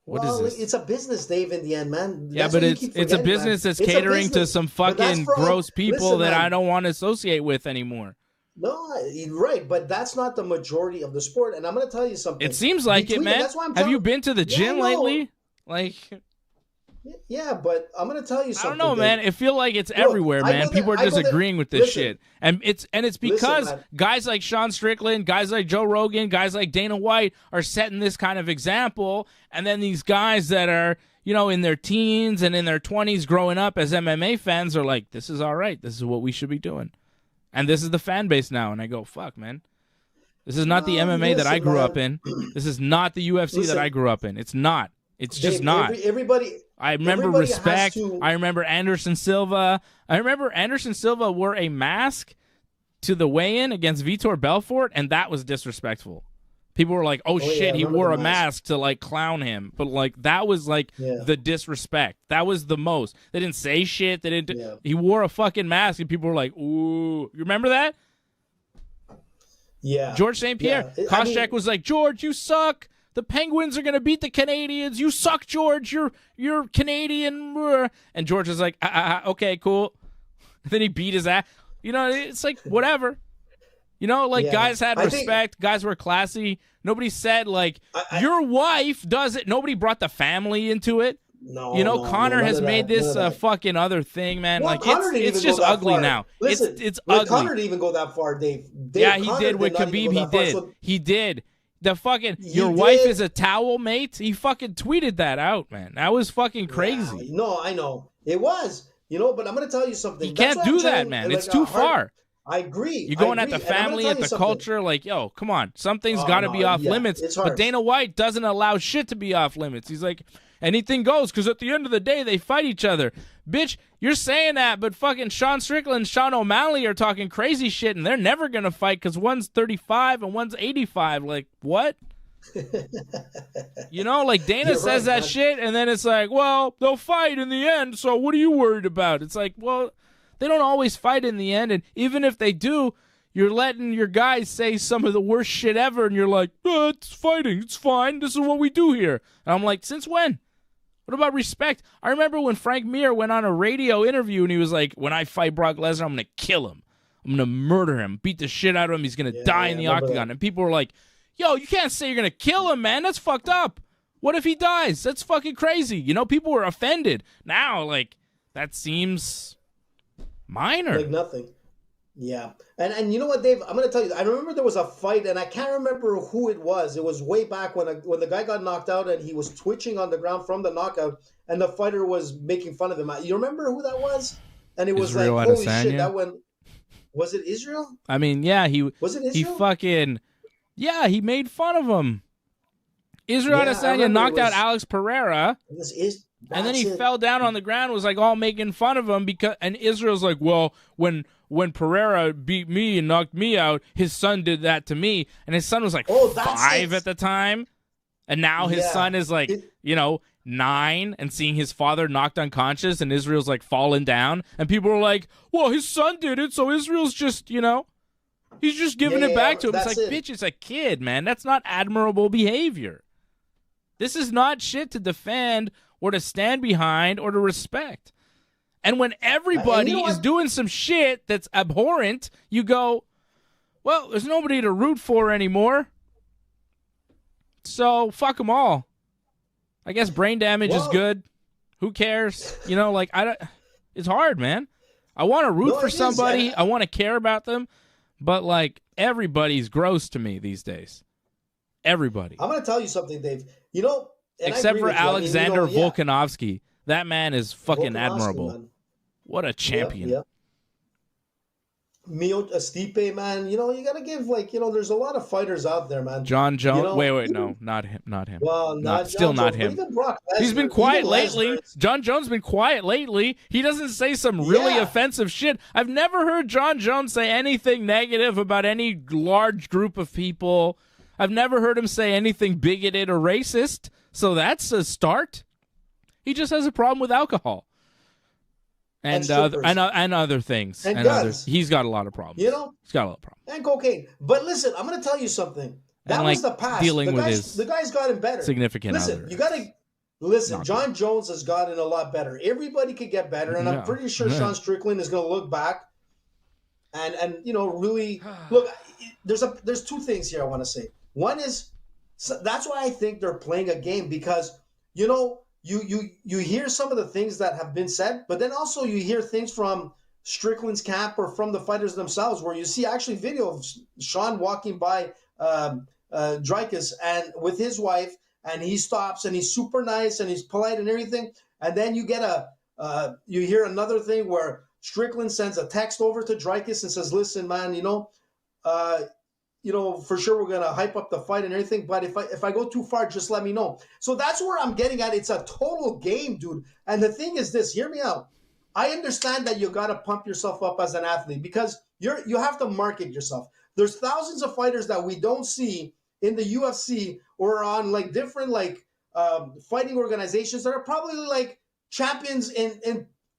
Speaker 1: What is this?
Speaker 3: It's a business, Dave, in the end, man.
Speaker 1: Yeah, but it's a business that's catering to some fucking gross people that I don't want to associate with anymore.
Speaker 3: No, right, but that's not the majority of the sport. And I'm going to tell you something.
Speaker 1: It seems like it, man. Have you been to the gym lately? Like,
Speaker 3: Yeah, but I'm gonna tell you
Speaker 1: I
Speaker 3: something.
Speaker 1: don't know,
Speaker 3: Dave.
Speaker 1: man. It feel like it's everywhere, man. People are disagreeing with this shit, and it's because guys like Sean Strickland, guys like Joe Rogan, guys like Dana White are setting this kind of example, and then these guys that are, you know, in their teens and in their 20s growing up as MMA fans are like, this is all right. This is what we should be doing, and this is the fan base now. And I go, fuck, man. This is not the MMA that I grew up in. This is not the UFC that I grew up in. It's not. It's just not.
Speaker 3: Everybody.
Speaker 1: I remember respect. I remember Anderson Silva. I remember Anderson Silva wore a mask to the weigh-in against Vitor Belfort, and that was disrespectful. People were like, "Oh shit, he wore a mask to like clown him," but like that was like the disrespect. That was the most. They didn't say shit. They didn't. He wore a fucking mask, and people were like, "Ooh," you remember that?
Speaker 3: Yeah.
Speaker 1: George St. Pierre. Koscheck was like, "George, you suck. The Penguins are going to beat the Canadians. You suck, George. You're Canadian." And George was like, okay, cool. And then he beat his ass. You know, it's like, whatever. You know, like, guys had respect. Guys were classy. Nobody said, like, your wife does it. Nobody brought the family into it.
Speaker 3: No,
Speaker 1: you know, Connor has made this fucking other thing, man.
Speaker 3: Well,
Speaker 1: like, it's just ugly now.
Speaker 3: Listen,
Speaker 1: it's ugly.
Speaker 3: Connor didn't even go that far, Dave.
Speaker 1: Yeah, he did with Khabib. He did. The fucking your wife is a towel mate. He fucking tweeted that out, man. That was fucking crazy.
Speaker 3: Yeah, no, I know it was. You know, but I'm gonna tell you something.
Speaker 1: You can't do that, man. It's too far.
Speaker 3: I agree.
Speaker 1: You're going at the family, at the culture. Like, yo, come on. Something's got to be off limits. But Dana White doesn't allow shit to be off limits. He's like, anything goes, because at the end of the day, they fight each other. Bitch, you're saying that, but fucking Sean Strickland and Sean O'Malley are talking crazy shit, and they're never going to fight because one's 35 and one's 85. Like, what? You know, like Dana says that shit, and then it's like, well, they'll fight in the end, so what are you worried about? It's like, well, they don't always fight in the end, and even if they do, you're letting your guys say some of the worst shit ever, and you're like, it's fighting, it's fine, this is what we do here. And I'm like, since when? What about respect? I remember when Frank Mir went on a radio interview, and he was like, when I fight Brock Lesnar, I'm going to kill him. I'm going to murder him, beat the shit out of him, he's going to die in the octagon. And people were like, yo, you can't say you're going to kill him, man. That's fucked up. What if he dies? That's fucking crazy. You know, people were offended. Now, like, that seems minor.
Speaker 3: Like nothing. Yeah. And you know what, Dave? I'm going to tell you, I remember there was a fight, and I can't remember who it was. It was way back when the guy got knocked out, and he was twitching on the ground from the knockout, and the fighter was making fun of him. You remember who that was? And it was
Speaker 1: Israel
Speaker 3: like, holy
Speaker 1: Adesanya?
Speaker 3: shit, that went... Was it Israel?
Speaker 1: I mean, yeah,
Speaker 3: Was it Israel?
Speaker 1: He fucking... Yeah, he made fun of him. Israel Adesanya knocked out Alex Pereira, and then he fell down on the ground, was like all making fun of him, and Israel's like, well, when Pereira beat me and knocked me out, his son did that to me, and his son was like 5 at the time, and now his son is like, 9, and seeing his father knocked unconscious, and Israel's like falling down, and people are like, well, his son did it, so Israel's just, he's just giving it back to him. It's like, bitch, it's a kid, man. That's not admirable behavior. This is not shit to defend or to stand behind or to respect. And when everybody is doing some shit that's abhorrent, you go, well, there's nobody to root for anymore. So fuck them all. I guess brain damage is good. Who cares? It's hard, man. I want to root for somebody. I want to care about them. But, like, everybody's gross to me these days. Everybody.
Speaker 3: I'm going to tell you something, Dave.
Speaker 1: Except for Alexander Volkanovski. That man is fucking admirable. Man. What a champion.
Speaker 3: Yeah. Stipe, man. You got to give, there's a lot of fighters out there, man.
Speaker 1: John Jones. Wait, no. Not him.
Speaker 3: Well,
Speaker 1: still not him. He's been quiet lately.
Speaker 3: Lesnar.
Speaker 1: John Jones been quiet lately. He doesn't say some really offensive shit. I've never heard John Jones say anything negative about any large group of people. I've never heard him say anything bigoted or racist. So that's a start. He just has a problem with alcohol. And other things.
Speaker 3: And guns.
Speaker 1: He's got a lot of problems. He's got a lot of problems.
Speaker 3: And cocaine. But listen, I'm going to tell you something. That was the past. The guy's gotten better.
Speaker 1: Significant
Speaker 3: Listen,
Speaker 1: other.
Speaker 3: you got to... Listen, John Jones has gotten a lot better. Everybody could get better, and I'm pretty sure Sean Strickland is going to look back and really... Look, there's two things here I want to say. One is, that's why I think they're playing a game, because, you hear some of the things that have been said, but then also you hear things from Strickland's camp or from the fighters themselves, where you see actually video of Sean walking by Dricus and with his wife, and he stops and he's super nice and he's polite and everything, and then you get you hear another thing where Strickland sends a text over to Dricus and says, "Listen, man, for sure we're gonna hype up the fight and everything, but if I go too far, just let me know." So that's where I'm getting at. It's a total game, dude. And the thing is this, hear me out. I understand that you gotta pump yourself up as an athlete because you have to market yourself. There's thousands of fighters that we don't see in the UFC or on like different fighting organizations that are probably like champions in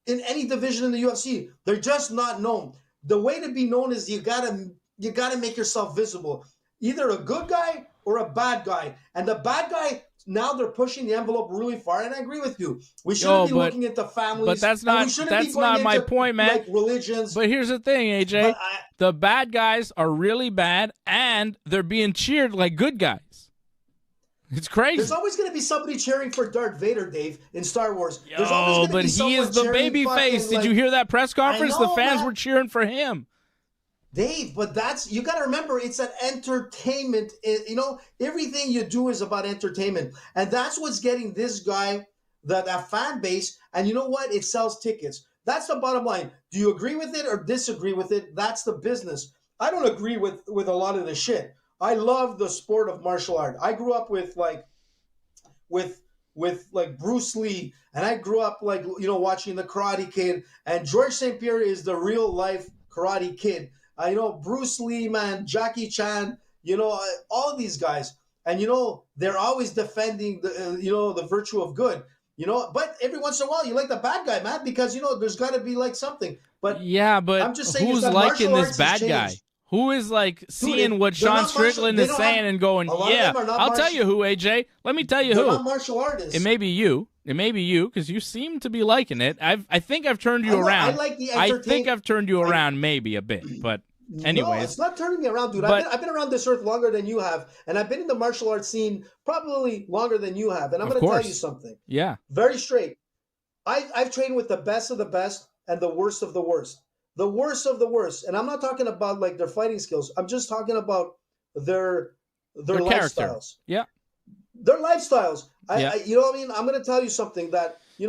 Speaker 3: any division in the UFC. They're just not known. The way to be known is you gotta make yourself visible. Either a good guy or a bad guy. And the bad guy, now they're pushing the envelope really far. And I agree with you. We shouldn't be looking into families.
Speaker 1: But that's not my point, man.
Speaker 3: Like religions.
Speaker 1: But here's the thing, AJ. The bad guys are really bad, and they're being cheered like good guys. It's crazy.
Speaker 3: There's always going to be somebody cheering for Darth Vader, Dave, in Star Wars.
Speaker 1: But he is the baby face. Did you hear that press conference? The fans were cheering for him.
Speaker 3: Dave, but you got to remember, it's an entertainment. Everything you do is about entertainment. And that's what's getting this guy, that fan base. And you know what? It sells tickets. That's the bottom line. Do you agree with it or disagree with it? That's the business. I don't agree with a lot of the shit. I love the sport of martial art. I grew up with Bruce Lee, and I grew up watching the Karate Kid. And George St. Pierre is the real life Karate Kid. Bruce Lee, man, Jackie Chan, all these guys. And, they're always defending the virtue of good, but every once in a while you like the bad guy, man, because, there's got to be like something. But
Speaker 1: yeah, but
Speaker 3: I'm just saying,
Speaker 1: who's liking this bad guy? Who is seeing what Sean Strickland is saying and going, yeah, I'll tell you who, AJ. Let me tell you who.
Speaker 3: They're not martial artists.
Speaker 1: It may be you. Because you seem to be liking it. I think I've turned you around.
Speaker 3: I like the
Speaker 1: I think I've turned you around maybe a bit, but anyways.
Speaker 3: No, it's not turning me around, dude. I've been around this earth longer than you have, and I've been in the martial arts scene probably longer than you have, and I'm going to tell you something.
Speaker 1: Yeah.
Speaker 3: Very straight. I've trained with the best of the best and the worst of the worst. The worst of the worst. And I'm not talking about their fighting skills. I'm just talking about their lifestyles.
Speaker 1: Yeah.
Speaker 3: Their lifestyles.
Speaker 1: Yeah.
Speaker 3: You know what I mean? I'm going to tell you something that, we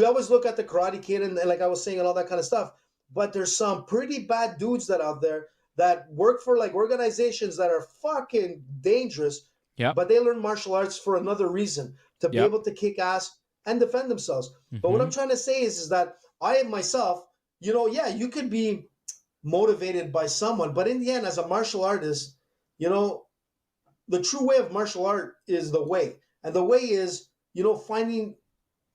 Speaker 3: always look at the Karate Kid and like I was saying and all that kind of stuff. But there's some pretty bad dudes that out there that work for organizations that are fucking dangerous.
Speaker 1: Yeah.
Speaker 3: But they learn martial arts for another reason, to be able to kick ass and defend themselves. Mm-hmm. But what I'm trying to say is that I myself, you could be motivated by someone, but in the end, as a martial artist, the true way of martial art is the way. And the way is, finding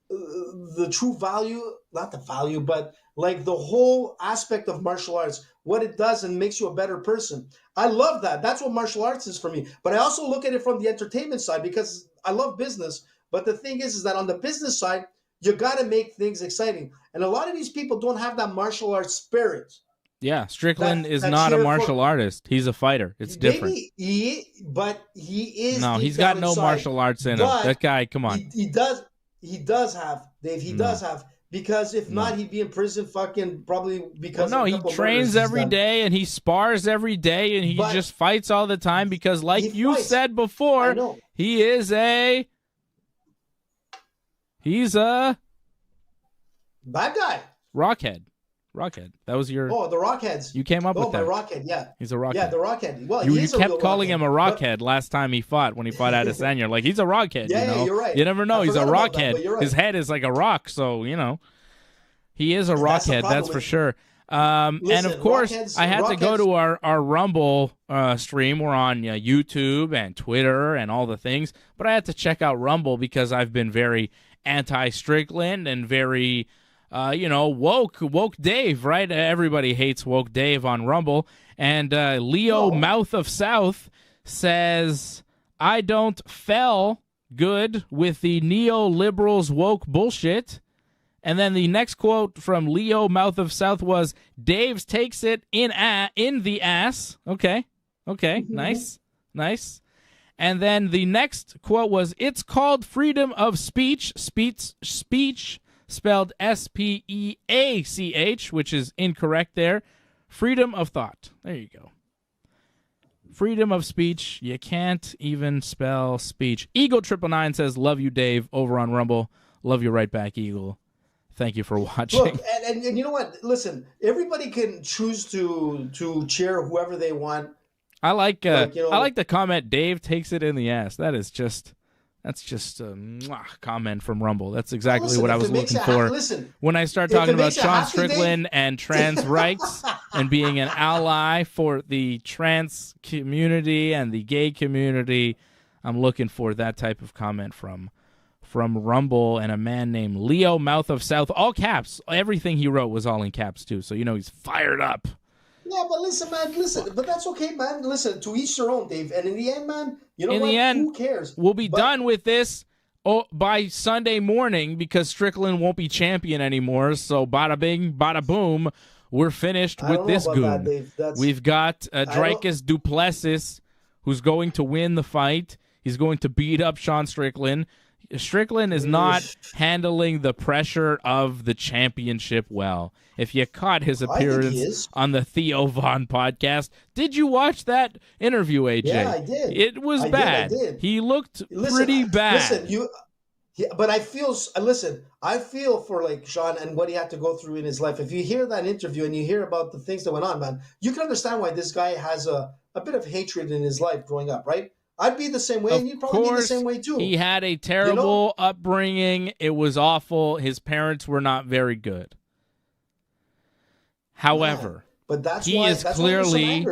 Speaker 3: the true value, not the value, but the whole aspect of martial arts, what it does and makes you a better person. I love that. That's what martial arts is for me. But I also look at it from the entertainment side because I love business. But the thing is that on the business side, you got to make things exciting. And a lot of these people don't have that martial arts spirit.
Speaker 1: Yeah, Strickland is not a martial artist. He's a fighter. It's different.
Speaker 3: But he is.
Speaker 1: No, he's got no martial arts in him. That guy, come on.
Speaker 3: He does have, Dave. He does have. Because if not, he'd be in prison fucking probably because of a couple
Speaker 1: he trains every day and he spars every day and he just fights all the time because said before, he's a
Speaker 3: bad guy.
Speaker 1: Rockhead. That was your...
Speaker 3: Oh, the Rockheads.
Speaker 1: You came up with that.
Speaker 3: Oh, my Rockhead, yeah.
Speaker 1: He's a Rockhead.
Speaker 3: Yeah, the Rockhead. Well,
Speaker 1: you kept calling him a Rockhead last time he fought, when he fought Adesanya. Like, he's a Rockhead,
Speaker 3: Yeah, you're right.
Speaker 1: You never know. He's a Rockhead.
Speaker 3: Right.
Speaker 1: His head is like a rock, so, he is a Rockhead, that's for sure. And, of course, I had to go to our Rumble stream. We're on YouTube and Twitter and all the things, but I had to check out Rumble because I've been very anti-Strickland and very... woke Dave, right? Everybody hates woke Dave on Rumble. And Leo Mouth of South says, I don't fell good with the neoliberals woke bullshit. And then the next quote from Leo Mouth of South was, Dave's takes it in the ass. Okay. Nice. And then the next quote was, "It's called freedom of speech, speech spelled S-P-E-A-C-H, which is incorrect there. Freedom of thought." There you go. Freedom of speech. You can't even spell speech. Eagle999 says, "Love you, Dave," over on Rumble. Love you right back, Eagle. Thank you for watching.
Speaker 3: Look, and you know what? Listen, everybody can choose to cheer whoever they want.
Speaker 1: I like the comment, "Dave takes it in the ass." That's just a comment from Rumble. That's exactly what I was looking for. When I start talking about Sean Strickland and trans rights and being an ally for the trans community and the gay community, I'm looking for that type of comment from Rumble. And a man named Leo Mouth of South, all caps. Everything he wrote was all in caps too, so he's fired up.
Speaker 3: Yeah, but listen, man, but that's okay, man. Listen, to each their own, Dave. And in the end, man, who cares?
Speaker 1: We'll be done with this by Sunday morning because Strickland won't be champion anymore. So bada bing, bada boom, we're finished with this goon. We've got Dricus du Plessis, who's going to win the fight. He's going to beat up Sean Strickland. Strickland is not handling the pressure of the championship well. If you caught his appearance on the Theo Von podcast, did you watch that interview, AJ?
Speaker 3: Yeah, I did.
Speaker 1: It was bad.
Speaker 3: I did.
Speaker 1: He looked pretty bad.
Speaker 3: But I feel for like Sean and what he had to go through in his life. If you hear that interview and you hear about the things that went on, man, you can understand why this guy has a bit of hatred in his life growing up, right? I'd be the same way, and you'd probably be the same way too.
Speaker 1: He had a terrible upbringing. It was awful. His parents were not very good. However, he is clearly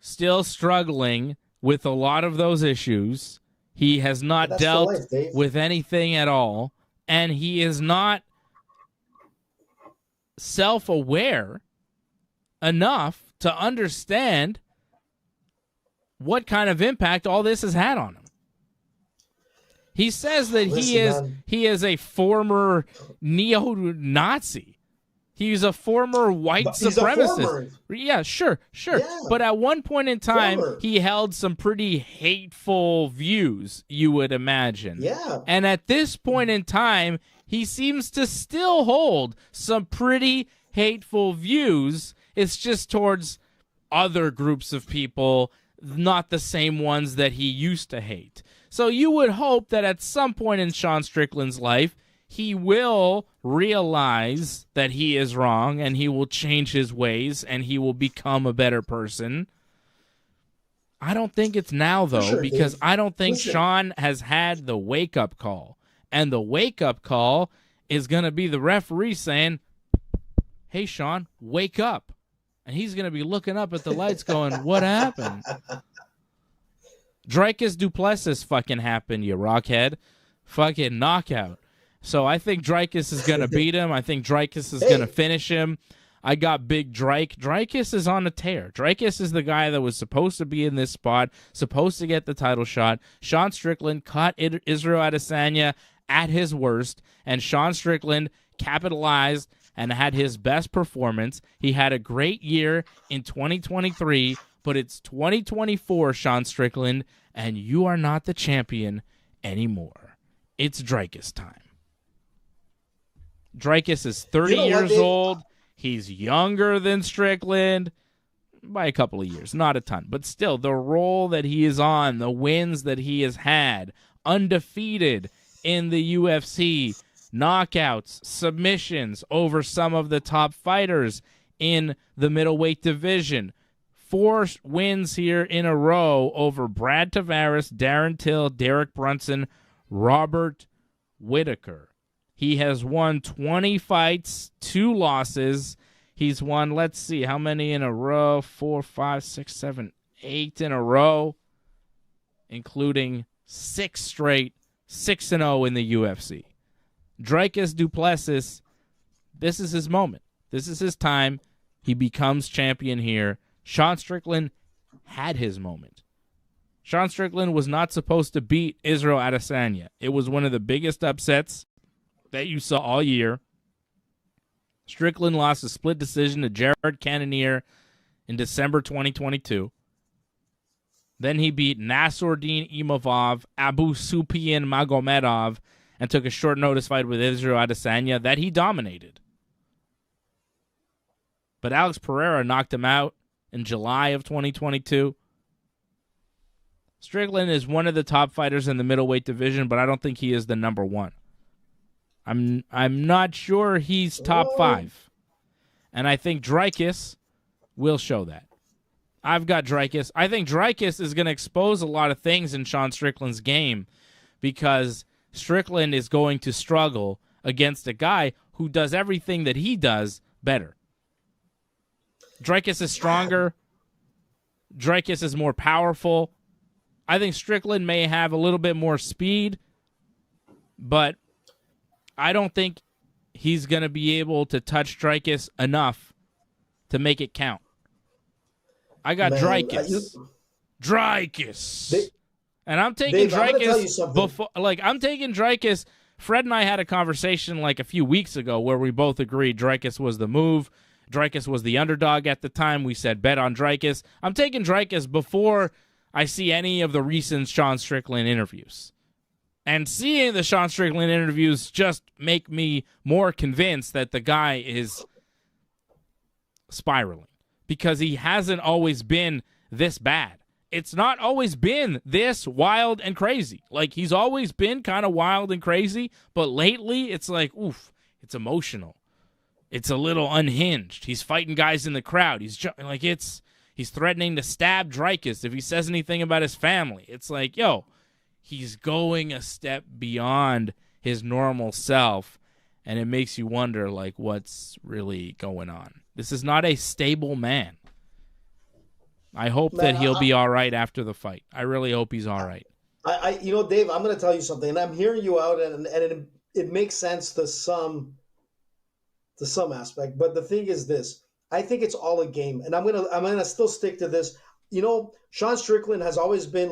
Speaker 1: still struggling with a lot of those issues. He has not dealt with anything at all, and he is not self-aware enough to understand what kind of impact all this has had on him. He says that he is a former neo-Nazi. He's a former white supremacist. Yeah, sure. Yeah. But at one point in time, he held some pretty hateful views, you would imagine.
Speaker 3: Yeah.
Speaker 1: And at this point in time, he seems to still hold some pretty hateful views. It's just towards other groups of people, not the same ones that he used to hate. So you would hope that at some point in Sean Strickland's life, he will realize that he is wrong and he will change his ways and he will become a better person. I don't think it's now, though, because I don't think Sean has had the wake-up call. And the wake-up call is going to be the referee saying, "Hey, Sean, wake up." And he's going to be looking up at the lights going, "What happened?" Dricus du Plessis fucking happened, you rockhead. Fucking knockout. So I think Dricus is going to beat him. I think Dricus is going to finish him. I got big Drike. Dricus is on a tear. Dricus is the guy that was supposed to be in this spot, supposed to get the title shot. Sean Strickland caught Israel Adesanya at his worst, and Sean Strickland capitalized and had his best performance. He had a great year in 2023, but it's 2024, Sean Strickland, and you are not the champion anymore. It's Dricus time. Dricus is 30 years old. He's younger than Strickland by a couple of years, not a ton. But still, the role that he is on, the wins that he has had, undefeated in the UFC, knockouts, submissions over some of the top fighters in the middleweight division. 4 wins here in a row over Brad Tavares, Darren Till, Derek Brunson, Robert Whittaker. He has won 20 fights, 2 losses. He's won, let's see, how many in a row? 4, 5, 6, 7, 8 in a row, including 6 straight, 6-0 in the UFC. Dricus du Plessis, this is his moment. This is his time. He becomes champion here. Sean Strickland had his moment. Sean Strickland was not supposed to beat Israel Adesanya. It was one of the biggest upsets that you saw all year. Strickland lost a split decision to Jared Cannonier in December 2022. Then he beat Nasruddin Imavov, Abu Sufyan Magomedov, and took a short notice fight with Israel Adesanya that he dominated. But Alex Pereira knocked him out in July of 2022. Strickland is one of the top fighters in the middleweight division, but I don't think he is the number one. I'm not sure he's top 5. And I think Dricus will show that. I've got Dricus. I think Dricus is going to expose a lot of things in Sean Strickland's game because Strickland is going to struggle against a guy who does everything that he does better. Dricus is stronger. Dricus is more powerful. I think Strickland may have a little bit more speed, but I don't think he's going to be able to touch Dricus enough to make it count. I got Dricus. Dricus. And I'm taking Dricus before. Like, I'm taking Dricus. Fred and I had a conversation like a few weeks ago where we both agreed Dricus was the move. Dricus was the underdog at the time. We said bet on Dricus. I'm taking Dricus before I see any of the recent Sean Strickland interviews. And seeing the Sean Strickland interviews just make me more convinced that the guy is spiraling. Because he hasn't always been this bad. It's not always been this wild and crazy. Like, he's always been kind of wild and crazy, but lately it's like, oof, it's emotional. It's a little unhinged. He's fighting guys in the crowd. He's threatening to stab Dricus if he says anything about his family. It's like, yo, he's going a step beyond his normal self, and it makes you wonder, like, what's really going on. This is not a stable man. I hope that he'll be all right after the fight. I really hope he's all right.
Speaker 3: Dave, I'm going to tell you something, and I'm hearing you out, and it makes sense to some aspect. But the thing is this: I think it's all a game, and I'm gonna still stick to this. Sean Strickland has always been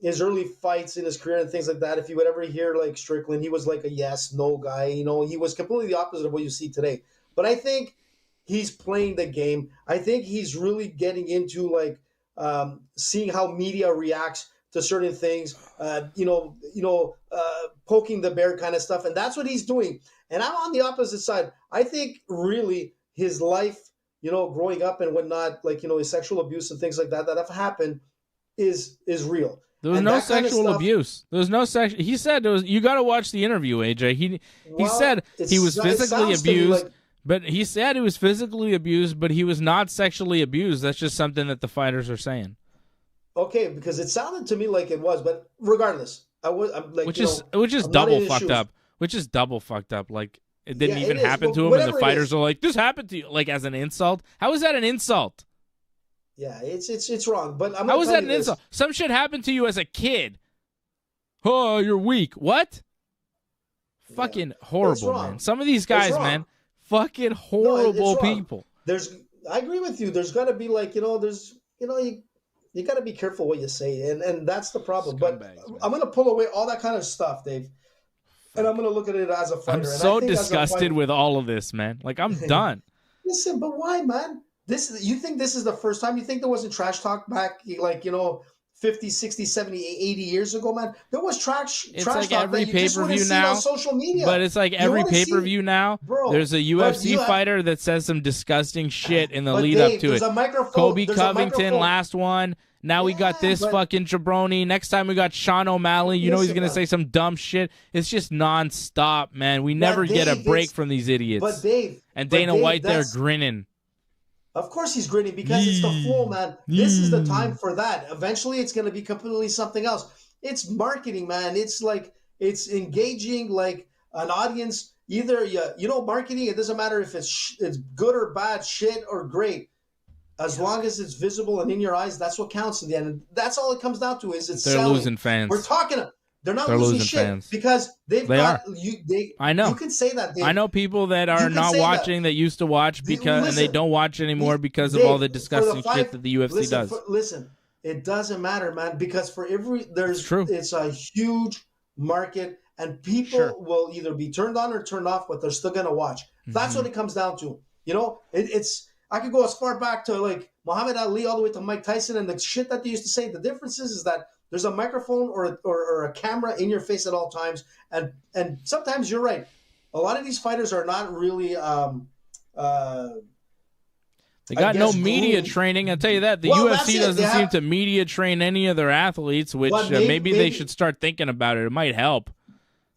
Speaker 3: his early fights in his career and things like that. If you would ever hear like Strickland, he was like a yes, no guy. He was completely the opposite of what you see today. But I think he's playing the game. I think he's really getting into seeing how media reacts to certain things, poking the bear kind of stuff. And that's what he's doing. And I'm on the opposite side. I think really his life, growing up and whatnot, his sexual abuse and things like that have happened is real.
Speaker 1: There was no sexual abuse. There was no sex. He said you got to watch the interview, AJ. He said he was physically abused, but he said he was physically abused, but he was not sexually abused. That's just something that the fighters are saying.
Speaker 3: Okay, because it sounded to me like it was, but regardless, which is
Speaker 1: double fucked up. Which is double fucked up. Like, it didn't even happen to him, and the fighters are like, "This happened to you," like as an insult. How is that an insult?
Speaker 3: Yeah, it's wrong. But
Speaker 1: how is that an insult? Some shit happened to you as a kid. Oh, you're weak. What? Yeah. Fucking horrible, man. Some of these guys, man, fucking horrible people.
Speaker 3: I agree with you. There's got to be you got to be careful what you say, and that's the problem. But I'm going to pull away all that kind of stuff, Dave, and I'm going to look at it as a fighter.
Speaker 1: I'm so disgusted with all of this, man. Like, I'm done.
Speaker 3: Listen, but why, man? You think this is the first time? You think there wasn't trash talk back, 50, 60, 70, 80 years ago, man? There was trash
Speaker 1: like
Speaker 3: talk
Speaker 1: every
Speaker 3: that you just wouldn't see
Speaker 1: now
Speaker 3: on social media.
Speaker 1: But it's like every pay-per-view now. Bro, there's a UFC fighter that says some disgusting shit in the lead up to it. Kobe Covington, last one. Now we got this fucking jabroni. Next time we got Sean O'Malley. He's going to say some dumb shit. It's just nonstop, man. We never get a break from these idiots.
Speaker 3: But Dave.
Speaker 1: And Dana White there grinning.
Speaker 3: Of course he's grinning because it's the flow, man. This is the time for that. Eventually it's going to be completely something else. It's marketing, man. It's it's engaging like an audience. Either, marketing, it doesn't matter if it's good or bad, shit or great. As long as it's visible and in your eyes, that's what counts in the end. And that's all it comes down to is it's
Speaker 1: They're
Speaker 3: selling.
Speaker 1: Losing fans.
Speaker 3: They're not losing shit
Speaker 1: fans.
Speaker 3: because they
Speaker 1: are.
Speaker 3: I know. You can say that, Dave.
Speaker 1: I know people that are not watching that used to watch and they don't watch anymore because of all the disgusting shit that the UFC does.
Speaker 3: Listen, it doesn't matter, man, because it's a huge market and people will either be turned on or turned off, but they're still going to watch. That's what it comes down to. I could go as far back to Muhammad Ali all the way to Mike Tyson and the shit that they used to say. The difference is that there's a microphone or a camera in your face at all times. And sometimes you're right. A lot of these fighters are not really
Speaker 1: they got no media training. I'll tell you that. The UFC doesn't seem to media train any of their athletes, which maybe they should start thinking about it. It might help.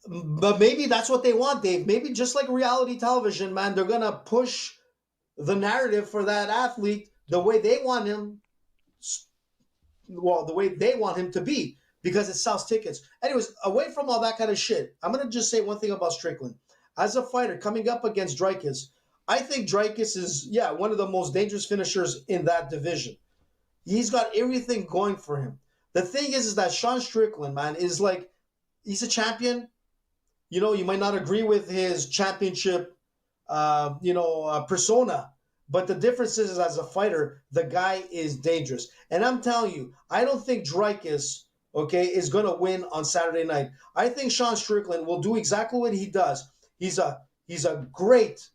Speaker 3: But maybe that's what they want, Dave. Maybe just like reality television, man, they're going to push the narrative for that athlete the way they want him, the way they want him to be, because it sells tickets. Anyways, away from all that kind of shit, I'm going to just say one thing about Strickland. As a fighter coming up against Dricus, I think Dricus is, one of the most dangerous finishers in that division. He's got everything going for him. The thing is that Sean Strickland, man, is like, he's a champion. You know, you might not agree with his championship, persona, but the difference is as a fighter, the guy is dangerous. And I'm telling you, I don't think Dricus, is going to win on Saturday night. I think Sean Strickland will do exactly what he does. He's a great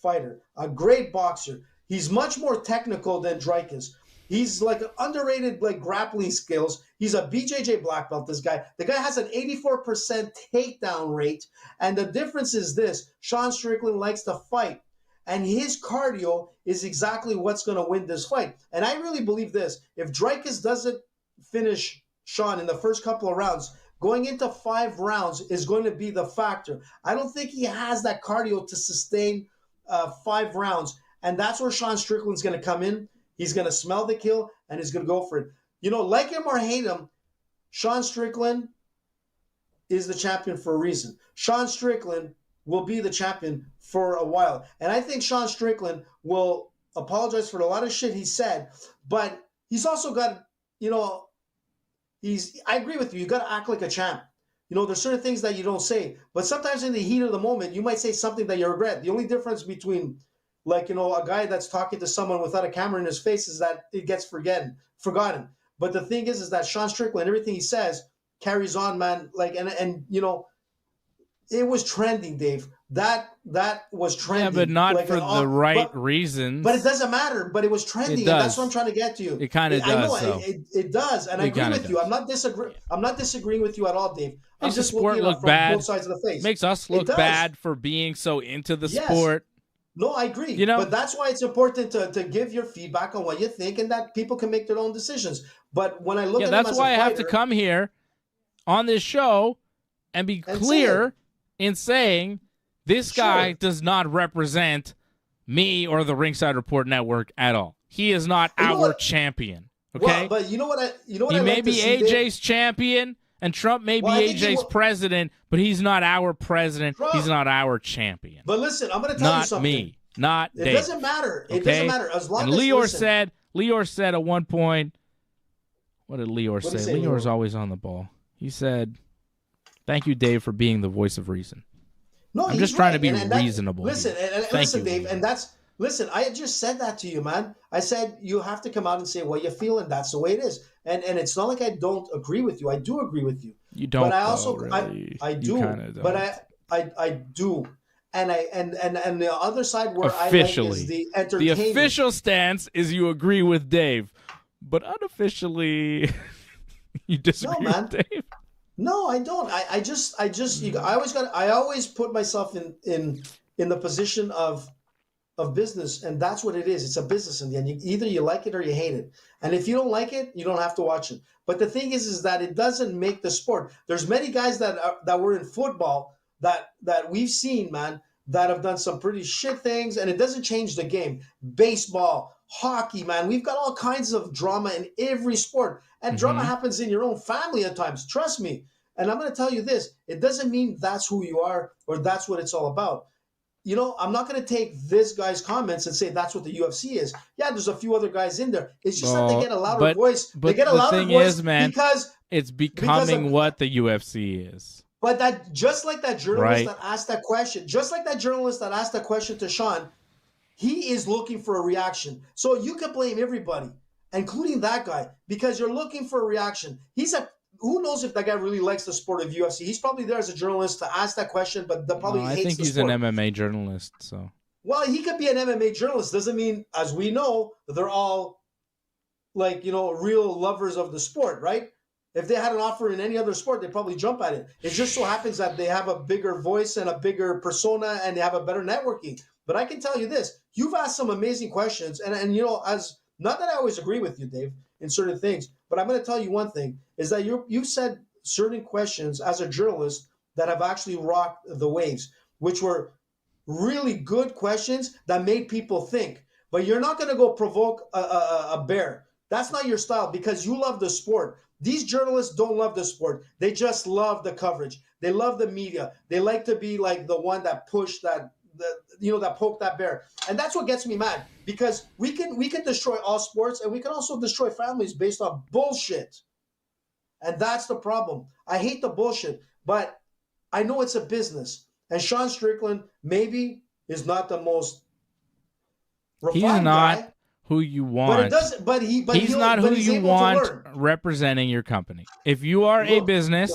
Speaker 3: fighter, a great boxer. He's much more technical than Dricus. He's like underrated, like grappling skills. He's a BJJ black belt, this guy. The guy has an 84% takedown rate. And the difference is this: Sean Strickland likes to fight. And his cardio is exactly what's going to win this fight. And I really believe this: if Dricus doesn't finish Sean in the first couple of rounds, going into 5 rounds is going to be the factor. I don't think he has that cardio to sustain 5 rounds. And that's where Sean Strickland's going to come in. He's going to smell the kill, and he's going to go for it. You know, like him or hate him, Sean Strickland is the champion for a reason. Sean Strickland will be the champion for a while. And I think Sean Strickland will apologize for a lot of shit he said, but he's also got, I agree with you. You got to act like a champ. You know, there's certain things that you don't say, but sometimes in the heat of the moment, you might say something that you regret. The only difference between, a guy that's talking to someone without a camera in his face is that it gets forgotten. But the thing is that Sean Strickland, everything he says carries on, man. It was trending, Dave. That was trending.
Speaker 1: Yeah, but not for the right reasons.
Speaker 3: But it doesn't matter. But it was trending, and that's what I'm trying to get to you.
Speaker 1: It kind of does.
Speaker 3: I know it does, and I agree with you. I'm not disagreeing with you at all, Dave.
Speaker 1: Makes the sport look bad. Both sides of the face. Makes us look bad for being so into the sport.
Speaker 3: No, I agree. But that's why it's important to give your feedback on what you think, and that people can make their own decisions. But when I look at him
Speaker 1: that's
Speaker 3: as
Speaker 1: why
Speaker 3: a fighter,
Speaker 1: I have to come here on this show and be clear in saying this guy does not represent me or the Ringside Report Network at all. He is not our champion. Okay,
Speaker 3: well, but you know what?
Speaker 1: He may be AJ's champion, and Trump may be AJ's president, but he's not our president. He's not our champion.
Speaker 3: But listen, I'm going to tell you something.
Speaker 1: Not me. Not Dave.
Speaker 3: It doesn't matter. It doesn't matter as long
Speaker 1: as Lior said at one point. What did Lior say? Lior's always on the ball. He said, "Thank you, Dave, for being the voice of reason."
Speaker 3: No,
Speaker 1: I'm just trying to be reasonable.
Speaker 3: Listen, listen, Dave, and listen. I just said that to you, man. I said you have to come out and say what you feel, and that's the way it is. And it's not like I don't agree with you. I do agree with you.
Speaker 1: You don't.
Speaker 3: But I also
Speaker 1: really.
Speaker 3: I do. But I do. And the other side where
Speaker 1: officially,
Speaker 3: I like is the entertainment.
Speaker 1: The official stance is you agree with Dave, but unofficially you disagree with Dave.
Speaker 3: No, I don't. I always put myself in the position of business, and that's what it is. It's a business in the end. Either you like it or you hate it. And if you don't like it, you don't have to watch it. But the thing is that it doesn't make the sport. There's many guys that were in football that we've seen, man, that have done some pretty shit things, and it doesn't change the game. Baseball, hockey, man, we've got all kinds of drama in every sport, and drama happens in your own family at times. Trust me. And I'm going to tell you this: it doesn't mean that's who you are or that's what it's all about. You know, I'm not going to take this guy's comments and say that's what the UFC is. Yeah, there's a few other guys in there. It's just that they get a louder voice.
Speaker 1: But
Speaker 3: they get a louder voice
Speaker 1: because it's becoming what the UFC is.
Speaker 3: But that just like that journalist that asked that question, to Sean, he is looking for a reaction. So you can blame everybody, including that guy, because you're looking for a reaction. Who knows if that guy really likes the sport of UFC? He's probably there as a journalist to ask that question, but hates the sport.
Speaker 1: I think he's an MMA journalist. So
Speaker 3: well, he could be an MMA journalist. Doesn't mean, as we know, they're all like, real lovers of the sport, right? If they had an offer in any other sport, they'd probably jump at it. It just so happens that they have a bigger voice and a bigger persona, and they have a better networking. But I can tell you this: you've asked some amazing questions, and as not that I always agree with you, Dave, in certain things, but I'm going to tell you one thing: is that you said certain questions as a journalist that have actually rocked the waves, which were really good questions that made people think. But you're not going to go provoke a bear. That's not your style, because you love the sport. These journalists don't love the sport. They just love the coverage. They love the media. They like to be like the one that pushed that poked that bear. And that's what gets me mad, because we can destroy all sports, and we can also destroy families based on bullshit. And that's the problem. I hate the bullshit, but I know it's a business. And Sean Strickland maybe is not the most refined
Speaker 1: He's not
Speaker 3: guy,
Speaker 1: who you want.
Speaker 3: but it does. But
Speaker 1: he's not who you want representing your company. If you are a business,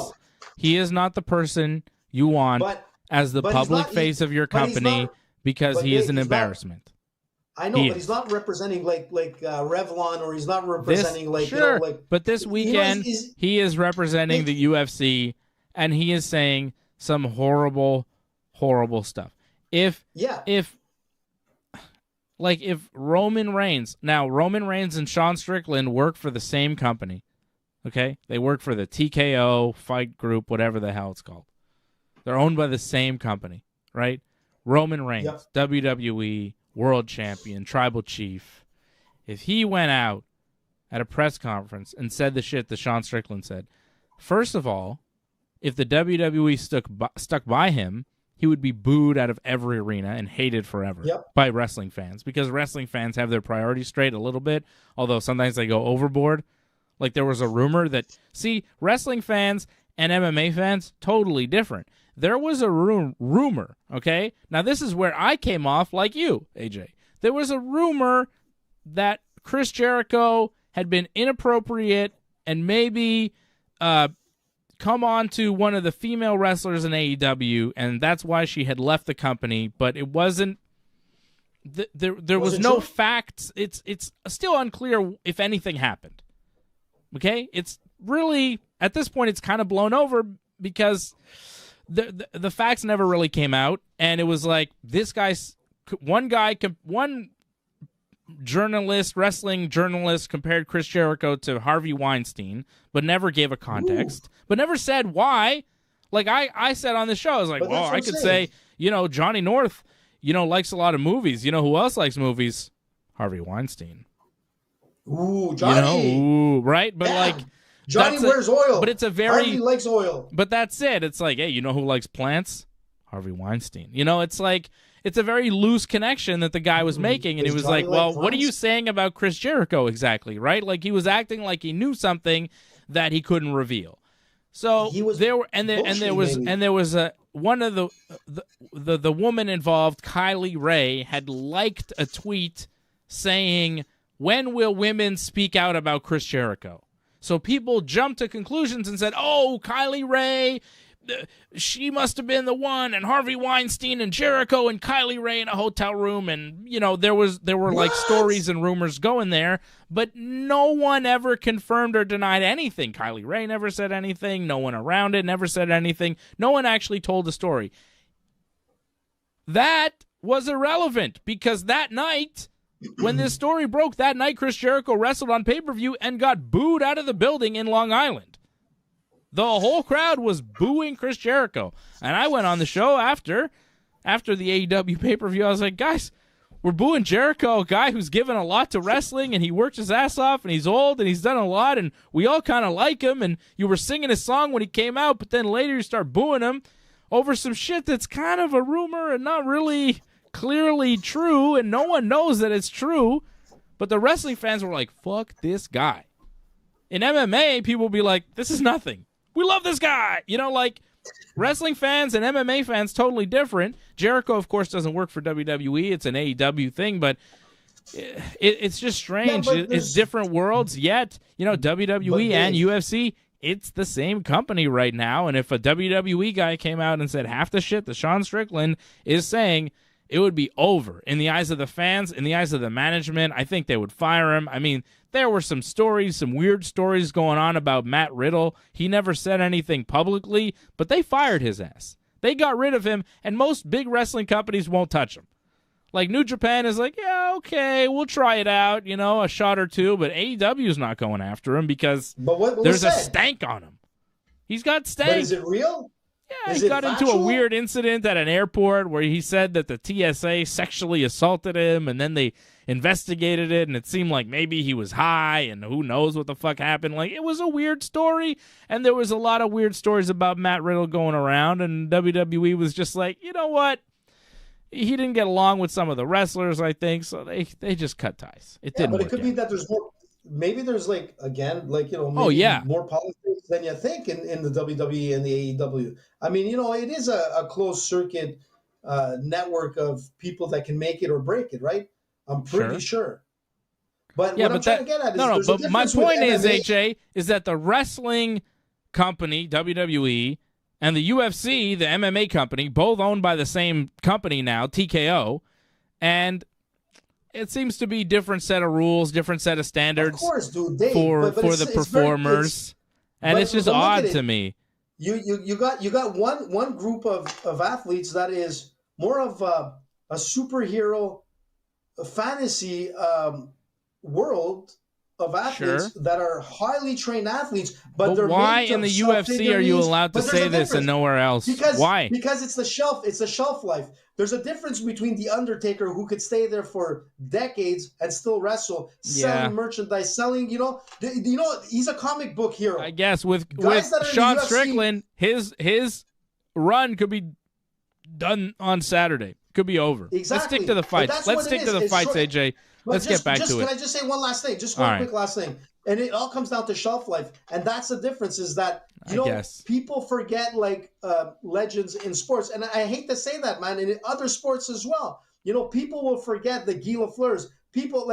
Speaker 1: he is not the person you want as the public face of your company, because he is an embarrassment.
Speaker 3: I know, but he's not representing like Revlon, or he's not representing
Speaker 1: But this weekend he is representing the UFC, and he is saying some horrible, horrible stuff. If Roman Reigns and Sean Strickland work for the same company, okay? They work for the TKO Fight Group, whatever the hell it's called. They're owned by the same company, right? Roman Reigns, WWE World Champion, Tribal Chief. If he went out at a press conference and said the shit that Sean Strickland said, first of all, if the WWE stuck by him, he would be booed out of every arena and hated forever by wrestling fans, because wrestling fans have their priorities straight a little bit, although sometimes they go overboard. Like, there was a rumor that, wrestling fans and MMA fans, totally different. There was a rumor, okay? Now, this is where I came off like you, AJ. There was a rumor that Chris Jericho had been inappropriate and maybe come on to one of the female wrestlers in AEW, and that's why she had left the company, but it wasn't... There was no facts. It's still unclear if anything happened. Okay? It's really... At this point, it's kind of blown over, because... The facts never really came out, and it was like one wrestling journalist compared Chris Jericho to Harvey Weinstein, but never gave a context, but never said why. Like I said on the show, I was like, well, I could say, Johnny North, likes a lot of movies. You know who else likes movies? Harvey Weinstein.
Speaker 3: Ooh, Johnny.
Speaker 1: Right? But
Speaker 3: Damn. Johnny wears oil.
Speaker 1: But it's a very...
Speaker 3: Harvey likes oil.
Speaker 1: But that's it. It's like, hey, you know who likes plants? Harvey Weinstein. It's like, it's a very loose connection that the guy was making, and he was like, well, what are you saying about Chris Jericho exactly, right? Like, he was acting like he knew something that he couldn't reveal. So there was one of the woman involved, Kylie Ray, had liked a tweet saying, when will women speak out about Chris Jericho? So people jumped to conclusions and said, oh, Kylie Ray, she must have been the one, and Harvey Weinstein and Jericho and Kylie Ray in a hotel room, and, there were like stories and rumors going there, but no one ever confirmed or denied anything. Kylie Ray never said anything. No one around it never said anything. No one actually told the story. That was irrelevant, because that night... When this story broke, that night Chris Jericho wrestled on pay-per-view and got booed out of the building in Long Island. The whole crowd was booing Chris Jericho. And I went on the show after the AEW pay-per-view. I was like, guys, we're booing Jericho, a guy who's given a lot to wrestling, and he worked his ass off, and he's old, and he's done a lot, and we all kind of like him, and you were singing his song when he came out, but then later you start booing him over some shit that's kind of a rumor and not really... clearly true, and no one knows that it's true, but the wrestling fans were like, fuck this guy. In MMA, people will be like, this is nothing. We love this guy. Wrestling fans and MMA fans, totally different. Jericho, of course, doesn't work for WWE. It's an AEW thing, but it's just strange. It's different worlds, yet, WWE and UFC, it's the same company right now, and if a WWE guy came out and said half the shit that Sean Strickland is saying, it would be over. In the eyes of the fans, in the eyes of the management, I think they would fire him. I mean, there were some stories, some weird stories going on about Matt Riddle. He never said anything publicly, but they fired his ass. They got rid of him, and most big wrestling companies won't touch him. Like, New Japan is like, yeah, okay, we'll try it out, you know, a shot or two, but AEW is not going after him because there's a stank on him. He's got stank.
Speaker 3: But is it real?
Speaker 1: Yeah, he got into a weird incident at an airport where he said that the TSA sexually assaulted him, and then they investigated it, and it seemed like maybe he was high, and who knows what the fuck happened. Like, it was a weird story, and there was a lot of weird stories about Matt Riddle going around, and WWE was just like, you know what? He didn't get along with some of the wrestlers, I think, so they just cut ties. It didn't work.
Speaker 3: But it could be that there's more. Maybe there's maybe more politics than you think in the WWE and the AEW. I mean, it is a closed circuit network of people that can make it or break it, right? I'm pretty sure. But what I'm trying to get at is
Speaker 1: but my point is, AJ, is that the wrestling company, WWE, and the UFC, the MMA company, both owned by the same company now, TKO, and it seems to be different set of rules, different set of standards
Speaker 3: for
Speaker 1: the performers, and it's just odd to me.
Speaker 3: You got one group of athletes that is more of a superhero fantasy world of athletes that are highly trained athletes, but they're
Speaker 1: why in the UFC are you allowed to say this and nowhere else? Why?
Speaker 3: Because it's the shelf life. There's a difference between the Undertaker, who could stay there for decades and still wrestle, selling merchandise, selling. He's a comic book hero.
Speaker 1: I guess with Sean Strickland, his run could be done on Saturday. Could be over.
Speaker 3: Exactly.
Speaker 1: Let's stick to the fights. AJ. Let's get back to it.
Speaker 3: Can I just say one last thing? Just one quick last thing. And it all comes down to shelf life. And that's the difference, is that, people forget legends in sports. And I hate to say that, man, in other sports as well. People will forget the Guy Lafleurs. People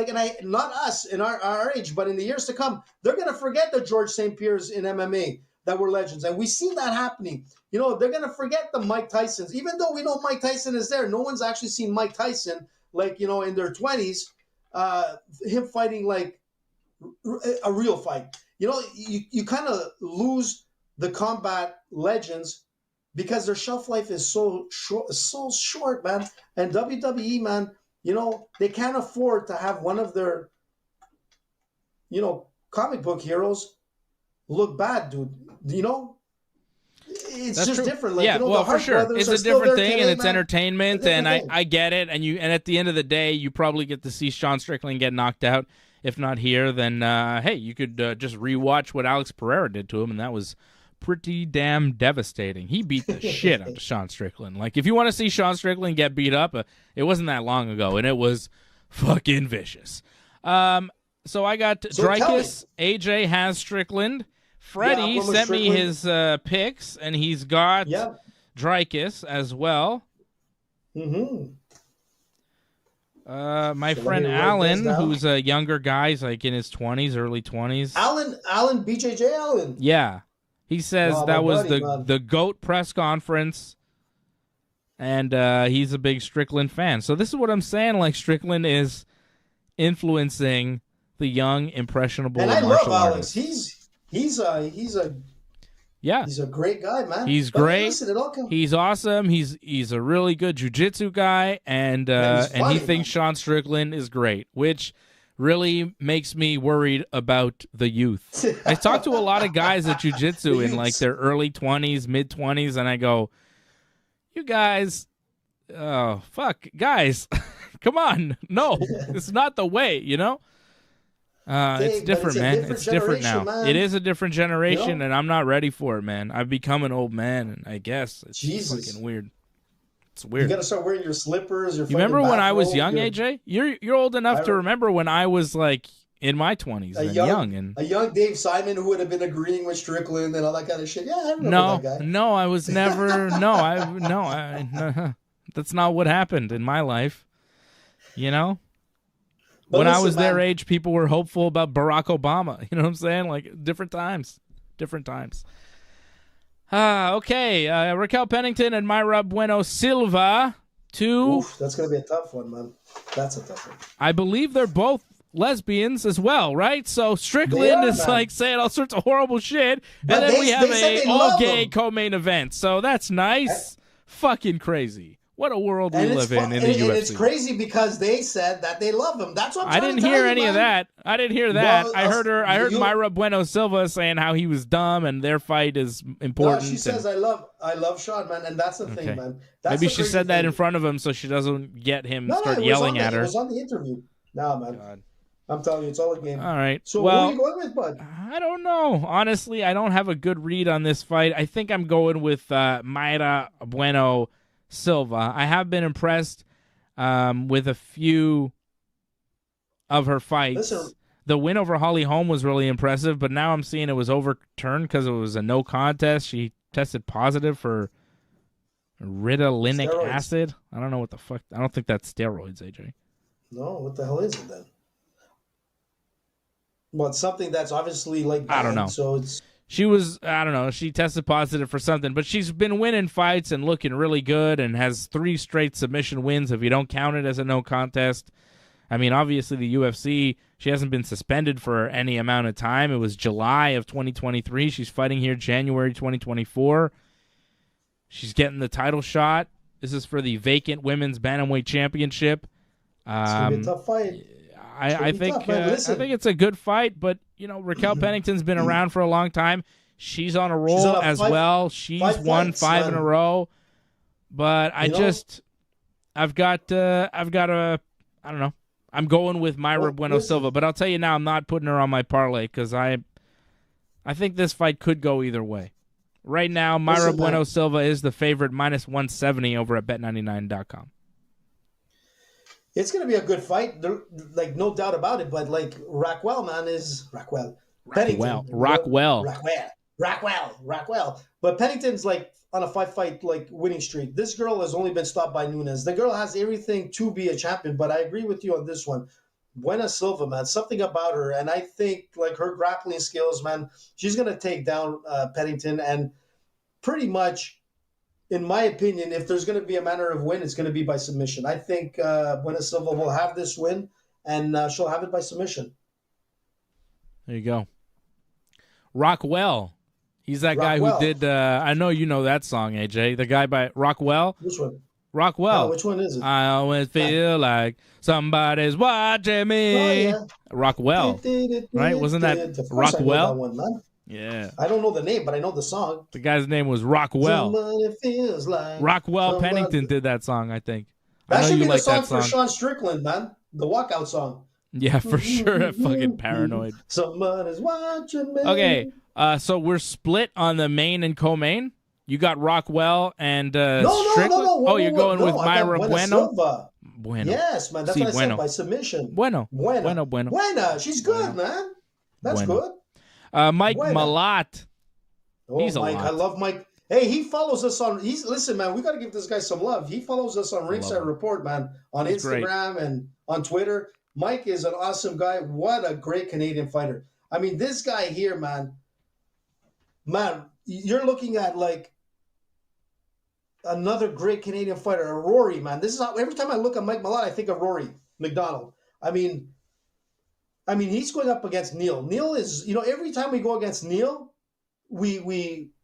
Speaker 3: not us in our age, but in the years to come, they're going to forget the George St. Pierre's in MMA that were legends. And we see that happening. They're going to forget the Mike Tysons. Even though we know Mike Tyson is there, no one's actually seen Mike Tyson, in their 20s, him fighting like a real fight. You kind of lose the combat legends because their shelf life is so short, man. And WWE, man, they can't afford to have one of their, comic book heroes look bad, dude. It's
Speaker 1: That's
Speaker 3: just
Speaker 1: true.
Speaker 3: different.
Speaker 1: For sure. It's a different thing, and it's entertainment, and I get it. And at the end of the day, you probably get to see Sean Strickland get knocked out. If not here, then hey, you could just rewatch what Alex Pereira did to him, and that was pretty damn devastating. He beat the shit out of Sean Strickland. Like, if you want to see Sean Strickland get beat up, it wasn't that long ago, and it was fucking vicious. So I got Dreykus. AJ has Strickland. Freddie sent me his picks, and he's got Dreykus as well.
Speaker 3: Mm-hmm.
Speaker 1: My friend Alan, who's a younger guy, he's like in his 20s, early 20s.
Speaker 3: Alan, BJJ Allen.
Speaker 1: Yeah. He says that was the GOAT press conference, and he's a big Strickland fan. So this is what I'm saying, like, Strickland is influencing the young, impressionable martial artists.
Speaker 3: He's a great guy, man.
Speaker 1: He's great. He's awesome. He's a really good jiu-jitsu guy, and he thinks Sean Strickland is great, which really makes me worried about the youth. I talk to a lot of guys at jiu-jitsu in like their early 20s, mid-20s, and I go, you guys, oh, fuck, guys, come on. No, it's not the way, it's different, man. It's different now. Man. It is a different generation, and I'm not ready for it, man. I've become an old man, and I guess it's fucking weird. It's weird.
Speaker 3: You got to start wearing your slippers.
Speaker 1: You remember when I was young, AJ? You're old enough to remember when I was like in my 20s and young.
Speaker 3: A young Dave Simon who would have been agreeing with Strickland and all that kind of shit. Yeah, I remember that guy.
Speaker 1: No, I was never. No, that's not what happened in my life. When I was their age, people were hopeful about Barack Obama. You know what I'm saying? Like, different times. Okay. Raquel Pennington and Mayra Bueno Silva.
Speaker 3: Oof, that's going to be a tough one, man. That's a tough one.
Speaker 1: I believe they're both lesbians as well, right? So Strickland is like saying all sorts of horrible shit,
Speaker 3: But
Speaker 1: and then we have
Speaker 3: they
Speaker 1: a
Speaker 3: love
Speaker 1: all-gay
Speaker 3: him.
Speaker 1: co-main event. So that's nice. Fucking crazy. What a world we live in the UFC.
Speaker 3: And it's crazy because they said that they love him. That's what I'm
Speaker 1: I
Speaker 3: trying
Speaker 1: didn't
Speaker 3: to tell
Speaker 1: hear
Speaker 3: you,
Speaker 1: any of
Speaker 3: man.
Speaker 1: that. I didn't hear that.
Speaker 3: Well,
Speaker 1: I heard
Speaker 3: you-
Speaker 1: Myra Bueno Silva saying how he was dumb and their fight is important.
Speaker 3: No, she says I love Sean, man, and that's the thing, man. That's
Speaker 1: Maybe
Speaker 3: the
Speaker 1: she
Speaker 3: crazy
Speaker 1: said that
Speaker 3: thing.
Speaker 1: in front of him so she doesn't get him
Speaker 3: No,
Speaker 1: start
Speaker 3: it was
Speaker 1: yelling
Speaker 3: on
Speaker 1: at
Speaker 3: the,
Speaker 1: her.
Speaker 3: It was on the interview. Nah, man.
Speaker 1: God.
Speaker 3: I'm telling you, it's all a game.
Speaker 1: All right.
Speaker 3: So
Speaker 1: well,
Speaker 3: who are you going with, bud?
Speaker 1: I don't know. Honestly, I don't have a good read on this fight. I think I'm going with Mayra Bueno Silva. I have been impressed with a few of her fights.
Speaker 3: Listen.
Speaker 1: The win over Holly Holm was really impressive, but now I'm seeing it was overturned because it was a no contest. She tested positive for ritalinic
Speaker 3: Steroids.
Speaker 1: acid. I don't know what the fuck. I don't think that's steroids, AJ.
Speaker 3: No, what the hell is it then? Well, it's something that's obviously like
Speaker 1: I don't
Speaker 3: banned,
Speaker 1: know.
Speaker 3: So it's
Speaker 1: She was, I don't know, she tested positive for something, but she's been winning fights and looking really good and has 3 straight submission wins if you don't count it as a no contest. I mean, obviously the UFC, she hasn't been suspended for any amount of time. It was July of 2023. She's fighting here January 2024. She's getting the title shot. This is for the vacant women's bantamweight championship.
Speaker 3: it's gonna be a tough fight.
Speaker 1: I think
Speaker 3: tough, man.
Speaker 1: I
Speaker 3: Listen.
Speaker 1: think it's a good fight, but you know Raquel Pennington's been around for a long time. She's on a roll
Speaker 3: She's on a
Speaker 1: as
Speaker 3: five-
Speaker 1: well. She's
Speaker 3: five
Speaker 1: won
Speaker 3: fights,
Speaker 1: 5 in
Speaker 3: man.
Speaker 1: a row, but I
Speaker 3: You know?
Speaker 1: I've got a I don't know. I'm going with Myra
Speaker 3: Well,
Speaker 1: Bueno
Speaker 3: listen.
Speaker 1: Silva, but I'll tell you now, I'm not putting her on my parlay because I think this fight could go either way. Right now, Myra
Speaker 3: Listen,
Speaker 1: Bueno
Speaker 3: man.
Speaker 1: Silva is the favorite, -170 over at Bet99.com.
Speaker 3: It's gonna be a good fight, like no doubt about it. But like Rockwell, man, is Rockwell. Pennington.
Speaker 1: Rockwell.
Speaker 3: Rockwell. But Pennington's like on a 5-fight like winning streak. This girl has only been stopped by Nunes. The girl has everything to be a champion. But I agree with you on this one. Buena Silva, man, something about her, and I think like her grappling skills, man, she's gonna take down Pennington, and pretty much, in my opinion, if there's gonna be a manner of win, it's gonna be by submission. I think Buena Silva will have this win, and she'll have it by submission.
Speaker 1: There you go. Rockwell. He's that guy
Speaker 3: Rockwell.
Speaker 1: who did, I know you know that song, AJ. The guy by Rockwell.
Speaker 3: Which one?
Speaker 1: Rockwell.
Speaker 3: Oh, which one is it?
Speaker 1: I always feel like somebody's watching me.
Speaker 3: Oh, yeah.
Speaker 1: Rockwell. Right? Wasn't that
Speaker 3: Of course I know
Speaker 1: Rockwell?
Speaker 3: that one, man.
Speaker 1: Yeah.
Speaker 3: I don't know the name, but I know the song.
Speaker 1: The guy's name was Rockwell.
Speaker 3: Somebody feels like
Speaker 1: Rockwell
Speaker 3: somebody-
Speaker 1: Pennington did that song, I think.
Speaker 3: That
Speaker 1: I know
Speaker 3: should
Speaker 1: you
Speaker 3: be the
Speaker 1: like
Speaker 3: song
Speaker 1: that
Speaker 3: for
Speaker 1: song.
Speaker 3: Sean Strickland, man. The walkout song.
Speaker 1: Yeah, for sure. Fucking paranoid.
Speaker 3: Somebody's watching me.
Speaker 1: Okay, so we're split on the main and co-main. You got Rockwell and
Speaker 3: No.
Speaker 1: Strickland.
Speaker 3: Whoa,
Speaker 1: You're
Speaker 3: whoa,
Speaker 1: going
Speaker 3: no,
Speaker 1: with
Speaker 3: I got
Speaker 1: Myra
Speaker 3: Buena
Speaker 1: Bueno.
Speaker 3: Silva.
Speaker 1: Bueno.
Speaker 3: Yes, man. That's
Speaker 1: Sí,
Speaker 3: what I
Speaker 1: bueno.
Speaker 3: said by submission.
Speaker 1: Bueno.
Speaker 3: Buena.
Speaker 1: Bueno.
Speaker 3: She's good, man. That's
Speaker 1: Bueno.
Speaker 3: good.
Speaker 1: Mike
Speaker 3: Bueno.
Speaker 1: Malott.
Speaker 3: Oh,
Speaker 1: He's a
Speaker 3: Mike.
Speaker 1: lot.
Speaker 3: I love Mike. Hey, he follows us on. Listen, man. We got to give this guy some love. He follows us on Ringside
Speaker 1: him.
Speaker 3: Report, man, on
Speaker 1: He's great.
Speaker 3: Instagram and on Twitter. Mike is an awesome guy. What a great Canadian fighter. I mean, this guy here, man. Man, you're looking at like another great Canadian fighter, a Rory, man. This is how, every time I look at Mike Malott, I think of Rory McDonald. I mean, he's going up against Neil. Neil is, every time we go against Neil, we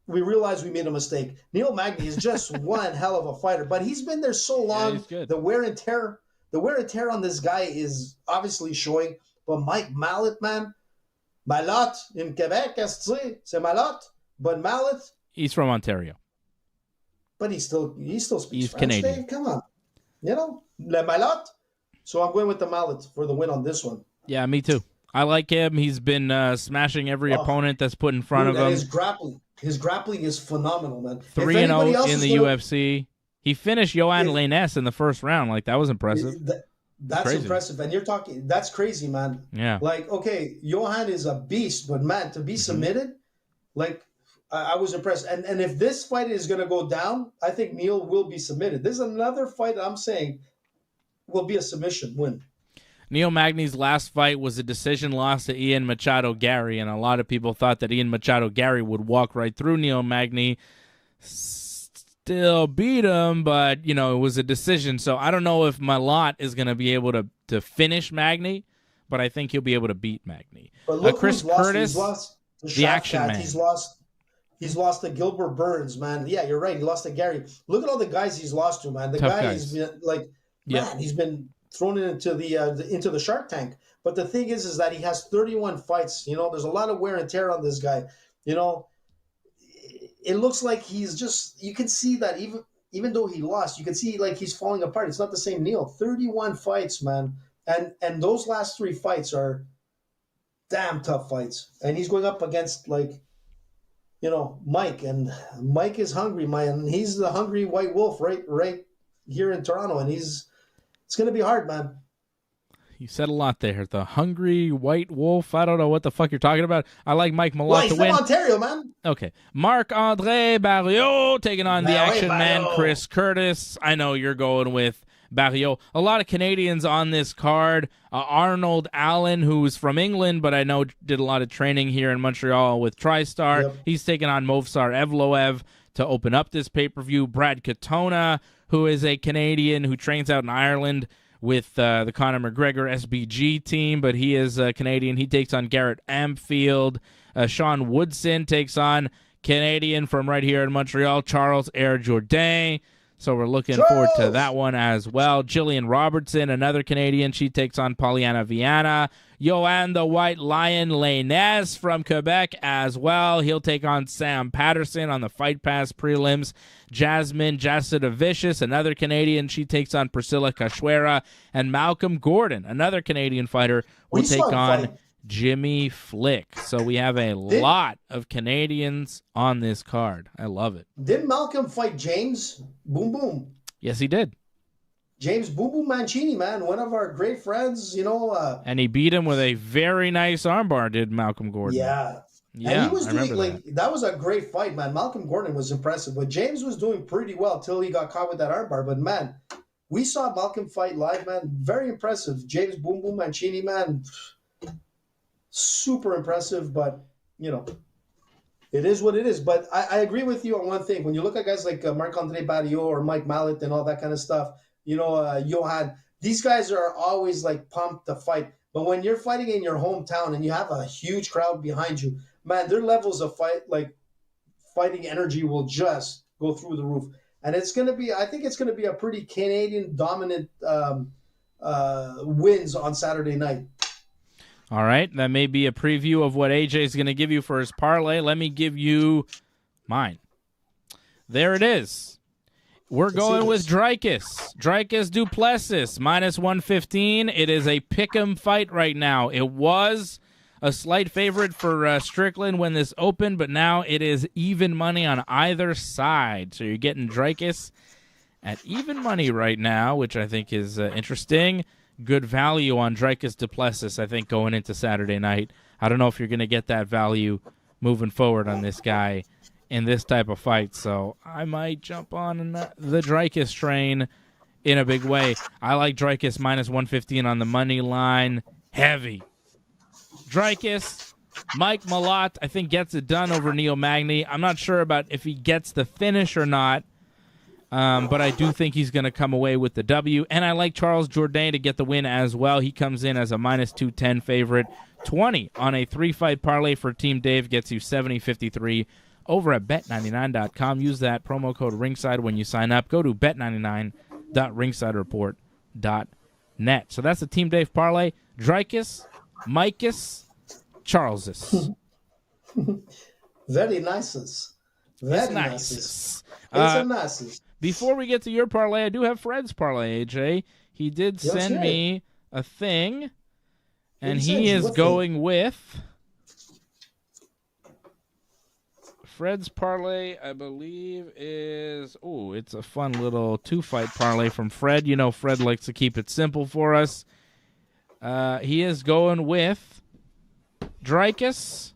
Speaker 3: realize we made a mistake. Neil Magny is just one hell of a fighter, but he's been there so long.
Speaker 1: he's good.
Speaker 3: The wear and tear on this guy is obviously showing. But Mike Malott, man, Malott in Quebec, c'est Malott, but Malott,
Speaker 1: He's from Ontario.
Speaker 3: but he still speaks
Speaker 1: He's
Speaker 3: French.
Speaker 1: Canadian.
Speaker 3: Dave, come on, Le Malott. So I'm going with the Malott for the win on this one.
Speaker 1: Yeah, me too. I like him. He's been smashing every opponent that's put in front
Speaker 3: Dude,
Speaker 1: of
Speaker 3: and
Speaker 1: him.
Speaker 3: his grappling is phenomenal, man.
Speaker 1: 3-0 in the UFC. He finished Johan Lainez in the first round. Like, that was impressive.
Speaker 3: That's
Speaker 1: crazy.
Speaker 3: impressive. And you're talking, that's crazy, man.
Speaker 1: Yeah.
Speaker 3: Like, okay, Johan is a beast, but man, to be submitted, like, I was impressed. And if this fight is going to go down, I think Neil will be submitted. This is another fight that I'm saying will be a submission win.
Speaker 1: Neil Magny's last fight was a decision loss to Ian Machado Gary, and a lot of people thought that Ian Machado Gary would walk right through Neil Magny, still beat him, but, it was a decision. So I don't know if Malott is going to be able to finish Magny, but I think he'll be able to beat Magny.
Speaker 3: But look
Speaker 1: Chris
Speaker 3: who's lost.
Speaker 1: Curtis,
Speaker 3: He's lost
Speaker 1: the Action
Speaker 3: Cat.
Speaker 1: Man.
Speaker 3: He's lost to Gilbert Burns, man. Yeah, you're right. He lost to Gary. Look at all the guys he's lost to, man. The
Speaker 1: Tough
Speaker 3: guy
Speaker 1: guys.
Speaker 3: he's been like, man, he's been thrown into the Shark Tank. But the thing is that he has 31 fights. You know, there's a lot of wear and tear on this guy. You know, it looks like he's just. You can see that even though he lost, you can see like he's falling apart. It's not the same Neil. 31 fights, man, and those last 3 fights are damn tough fights. And he's going up against like, you know, Mike, and Mike is hungry, man. He's the hungry white wolf right here in Toronto, and it's going to be hard, man.
Speaker 1: You said a lot there. The hungry white wolf. I don't know what the fuck you're talking about. I like Mike Malott
Speaker 3: Well, he's
Speaker 1: to win.
Speaker 3: from Ontario, man.
Speaker 1: Okay. Marc-André Barriault taking on the Action Man, Chris Curtis. I know you're going with Barriault. A lot of Canadians on this card. Arnold Allen, who's from England, but I know did a lot of training here in Montreal with TriStar.
Speaker 3: Yep.
Speaker 1: He's taking on Movsar Evloev to open up this pay-per-view. Brad Katona, who is a Canadian who trains out in Ireland with the Conor McGregor SBG team, but he is Canadian. He takes on Garrett Amfield. Sean Woodson takes on Canadian from right here in Montreal, Charles Air Jourdain. So we're looking forward to that one as well. Jillian Robertson, another Canadian, she takes on Pollyanna Viana. Yoann the White Lion Lainez from Quebec as well. He'll take on Sam Patterson on the Fight Pass prelims. Jasmine Jacida Vicious, another Canadian, she takes on Priscilla Cachoeira. And Malcolm Gordon, another Canadian fighter, will take on Jimmy Flick. So we have a lot of Canadians on this card. I love it.
Speaker 3: Didn't Malcolm fight James Boom Boom?
Speaker 1: Yes, he did.
Speaker 3: James Boom Boom Mancini, man, one of our great friends, you know.
Speaker 1: And he beat him with a very nice armbar, did Malcolm Gordon.
Speaker 3: Yeah.
Speaker 1: Yeah,
Speaker 3: and he was doing
Speaker 1: like
Speaker 3: that was a great fight, man. Malcolm Gordon was impressive, but James was doing pretty well till he got caught with that armbar. But man, we saw Malcolm fight live, man. Very impressive. James Boom Boom Mancini, man, super impressive. But you know, it is what it is. But I agree with you on one thing. When you look at guys like Marc-André Barriault or Mike Malott and all that kind of stuff, you know, Johan, these guys are always like pumped to fight. But when you're fighting in your hometown and you have a huge crowd behind you, man, their levels of fighting energy will just go through the roof. And it's going to be, I think it's going to be a pretty Canadian dominant wins on Saturday night.
Speaker 1: All right. That may be a preview of what AJ is going to give you for his parlay. Let me give you mine. There it is. We're going with Dricus Duplessis, minus 115. It is a pick'em fight right now. It was a slight favorite for Strickland when this opened, but now it is even money on either side. So you're getting Dricus at even money right now, which I think is interesting. Good value on Dricus Duplessis, I think, going into Saturday night. I don't know if you're going to get that value moving forward on this guy in this type of fight, so I might jump on the Dricus train in a big way. I like Dricus minus 115 on the money line. Heavy. Dricus, Mike Malott, I think gets it done over Neil Magny. I'm not sure about if he gets the finish or not, but I do think he's going to come away with the W. And I like Charles Jourdain to get the win as well. He comes in as a minus 210 favorite. 20 on a 3-fight parlay for Team Dave gets you 70.53 over at bet99.com. Use that promo code Ringside when you sign up. Go to bet99.ringsidereport.net. So that's the Team Dave parlay. Dricus, Micus, Charleses.
Speaker 3: Very nice. Very nice. It's a nice.
Speaker 1: Before we get to your parlay, I do have Fred's parlay, AJ. He did send me a thing, and he is going with Fred's parlay, I believe, is... Oh, it's a fun little 2-fight parlay from Fred. You know Fred likes to keep it simple for us. He is going with Dricus,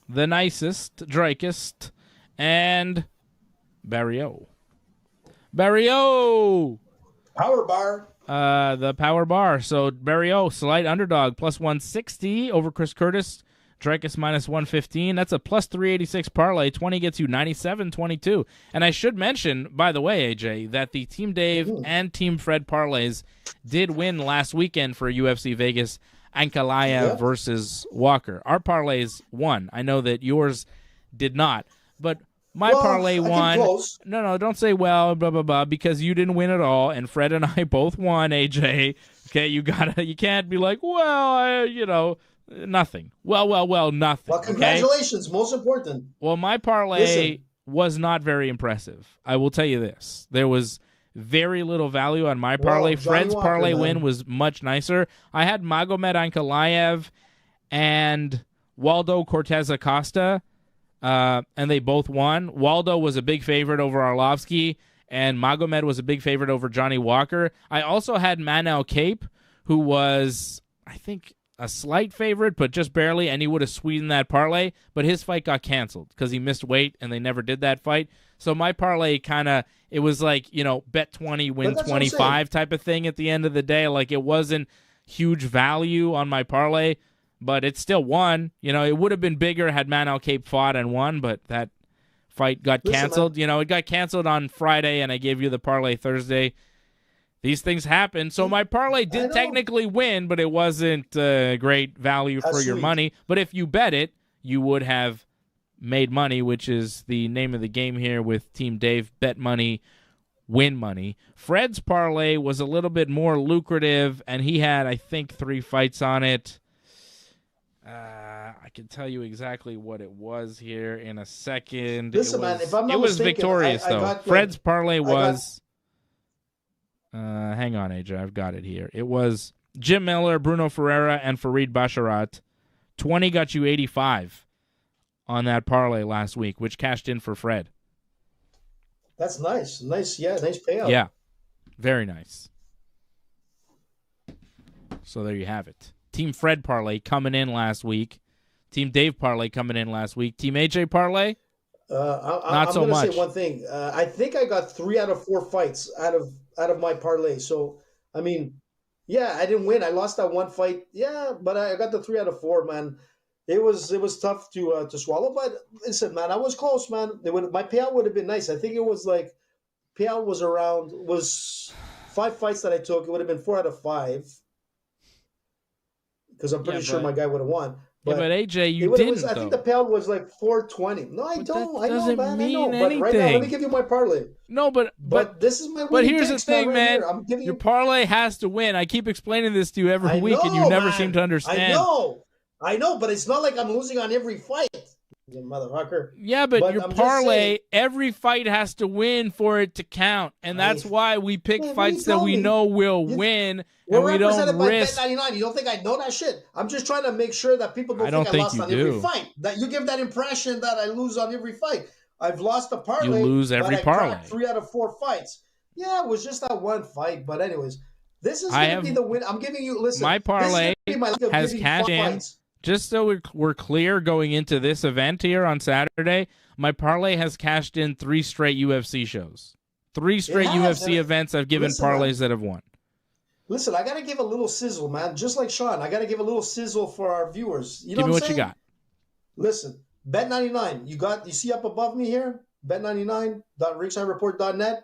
Speaker 1: the nicest, Dricus, and Barriault.
Speaker 3: Power bar.
Speaker 1: The power bar. So Barriault, slight underdog, plus 160 over Chris Curtis. Dreykus minus 115. That's a plus 386 parlay. 20 gets you 97.22. And I should mention, by the way, AJ, that the Team Dave and Team Fred parlays did win last weekend for UFC Vegas. Ankalaev versus Walker. Our parlays won. I know that yours did not, but my parlay won. No, don't say well, blah blah blah, because you didn't win at all, and Fred and I both won. AJ, okay, you can't be like, well, nothing. Well, nothing.
Speaker 3: Well, congratulations, okay? Most important.
Speaker 1: Well, my parlay was not very impressive. I will tell you this: there was very little value on my parlay. Fred's parlay win was much nicer. I had Magomed Ankalaev and Waldo Cortez Acosta, and they both won. Waldo was a big favorite over Arlovsky, and Magomed was a big favorite over Johnny Walker. I also had Manel Cape, who was, I think, a slight favorite, but just barely, and he would have sweetened that parlay, but his fight got canceled because he missed weight, and they never did that fight. So my parlay kind of, it was like, bet 20, win 25 type of thing at the end of the day. Like, it wasn't huge value on my parlay, but it still won. It would have been bigger had Manel Cape fought and won, but that fight got canceled. It got canceled on Friday, and I gave you the parlay Thursday. These things happen. So my parlay did technically win, but it wasn't great value for your money. But if you bet it, you would have made money, which is the name of the game here with Team Dave. Bet money, win money. Fred's parlay was a little bit more lucrative, and he had, I think, 3 fights on it. I can tell you exactly what it was here in a second.
Speaker 3: Listen, man, if I'm not
Speaker 1: it was
Speaker 3: mistaken,
Speaker 1: victorious, though. Fred's parlay was... hang on, AJ. I've got it here. It was Jim Miller, Bruno Ferreira, and Fareed Basharat. 20 got you 85 on that parlay last week, which cashed in for Fred.
Speaker 3: That's nice. Nice payout.
Speaker 1: Yeah, very nice. So there you have it. Team Fred parlay coming in last week. Team Dave parlay coming in last week. Team AJ parlay, not so much. I'm going to
Speaker 3: say one thing. I think I got 3 out of 4 fights out of my parlay. So, I mean, yeah, I didn't win. I lost that one fight. Yeah, but I got the 3 out of 4, man. It was tough to swallow. But listen, man, I was close, man. My payout would have been nice. I think it was like payout was 5 fights that I took. It would have been 4 out of 5 because I'm pretty sure my guy would have won.
Speaker 1: But AJ, you didn't.
Speaker 3: I think the payout was like 420. No, I don't.
Speaker 1: That doesn't mean anything.
Speaker 3: But right now, let me give you my parlay.
Speaker 1: No, but
Speaker 3: this is my.
Speaker 1: But here's the thing, man.
Speaker 3: Here.
Speaker 1: Your parlay has to win. I keep explaining this to you every week, and you never seem to understand.
Speaker 3: I know, but it's not like I'm losing on every fight, you motherfucker.
Speaker 1: Yeah, but your parlay, every fight has to win for it to count, and that's why we pick fights that we know will win, and we don't risk.
Speaker 3: By Bet99. You don't think I know that shit? I'm just trying to make sure that people don't think I lost on every fight. That you give that impression that I lose on every fight. I've lost a parlay.
Speaker 1: You lose every parlay.
Speaker 3: 3 out of 4 fights. Yeah, it was just that one fight, but anyways, this is going to be the win. I'm giving you. Listen,
Speaker 1: my parlay has cashed in. Just so we're clear going into this event here on Saturday, my parlay has cashed in 3 straight UFC shows. 3 straight UFC events I've given parlays that have won.
Speaker 3: Listen, I got to give a little sizzle, man. Just like Sean, I got to give a little sizzle for our viewers. You know
Speaker 1: give me
Speaker 3: what
Speaker 1: you got.
Speaker 3: Listen, Bet99. You see up above me here? Bet99.ringsidereport.net.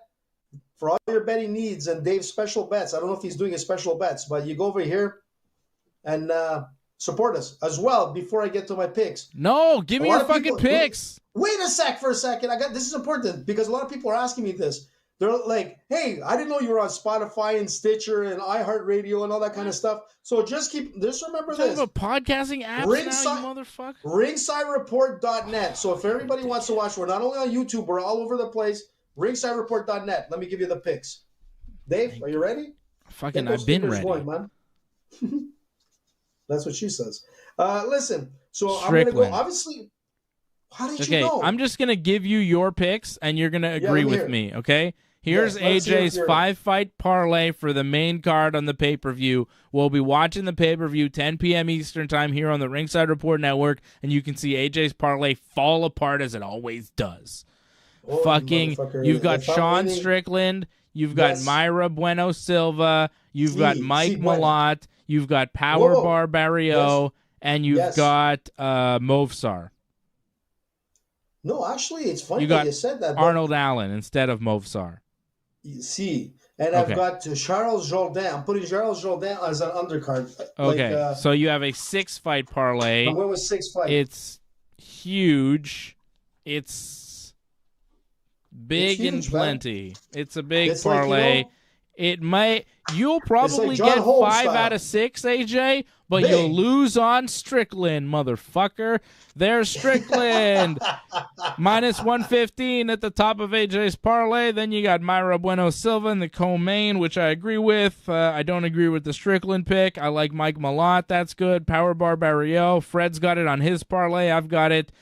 Speaker 3: For all your betting needs and Dave's special bets. I don't know if he's doing his special bets, but you go over here and support us as well before I get to my picks.
Speaker 1: No, give me your fucking picks.
Speaker 3: Wait a second. This is important because a lot of people are asking me this. They're like, hey, I didn't know you were on Spotify and Stitcher and iHeartRadio and all that kind of stuff. So just remember this.
Speaker 1: Talking about podcasting apps now, you motherfucker.
Speaker 3: RingsideReport.net. So if everybody wants to watch, we're not only on YouTube, we're all over the place. RingsideReport.net. Let me give you the picks. Dave, are you ready?
Speaker 1: Fucking, I've been ready.
Speaker 3: Going, man. That's what she says. Listen, so Strickland. I'm going to go, obviously. How did you know?
Speaker 1: I'm just going to give you your picks, and you're going to agree with me, okay? Here's AJ's 5-fight parlay for the main card on the pay-per-view. We'll be watching the pay-per-view 10 p.m. Eastern time here on the Ringside Report Network, and you can see AJ's parlay fall apart as it always does. You've got Sean Strickland, you've got Myra Bueno Silva, you've got Mike Malott, you've got Power Bar Barrio, and you've
Speaker 3: Yes.
Speaker 1: got Movsar.
Speaker 3: No, actually, it's funny
Speaker 1: You got
Speaker 3: that you said that. but
Speaker 1: Arnold Allen instead of Movsar.
Speaker 3: you see, and
Speaker 1: Okay.
Speaker 3: I've got Charles Jourdain. I'm putting Charles Jourdain as an undercard.
Speaker 1: Okay,
Speaker 3: Like,
Speaker 1: so you have a 6-fight parlay.
Speaker 3: I went with 6 fights.
Speaker 1: It's huge. It's big
Speaker 3: It's
Speaker 1: and
Speaker 3: huge, man.
Speaker 1: plenty. It's a big
Speaker 3: It's like,
Speaker 1: parlay. You'll probably
Speaker 3: John
Speaker 1: get
Speaker 3: Holmes
Speaker 1: 5
Speaker 3: style.
Speaker 1: out of 6, AJ, but
Speaker 3: Big.
Speaker 1: you'll lose on Strickland, motherfucker. There's Strickland. Minus 115 at the top of AJ's parlay. Then you got Myra Bueno Silva in the co-main, which I agree with. I don't agree with the Strickland pick. I like Mike Malott. That's good. Powerbar Barrio. Fred's got it on his parlay. I've got it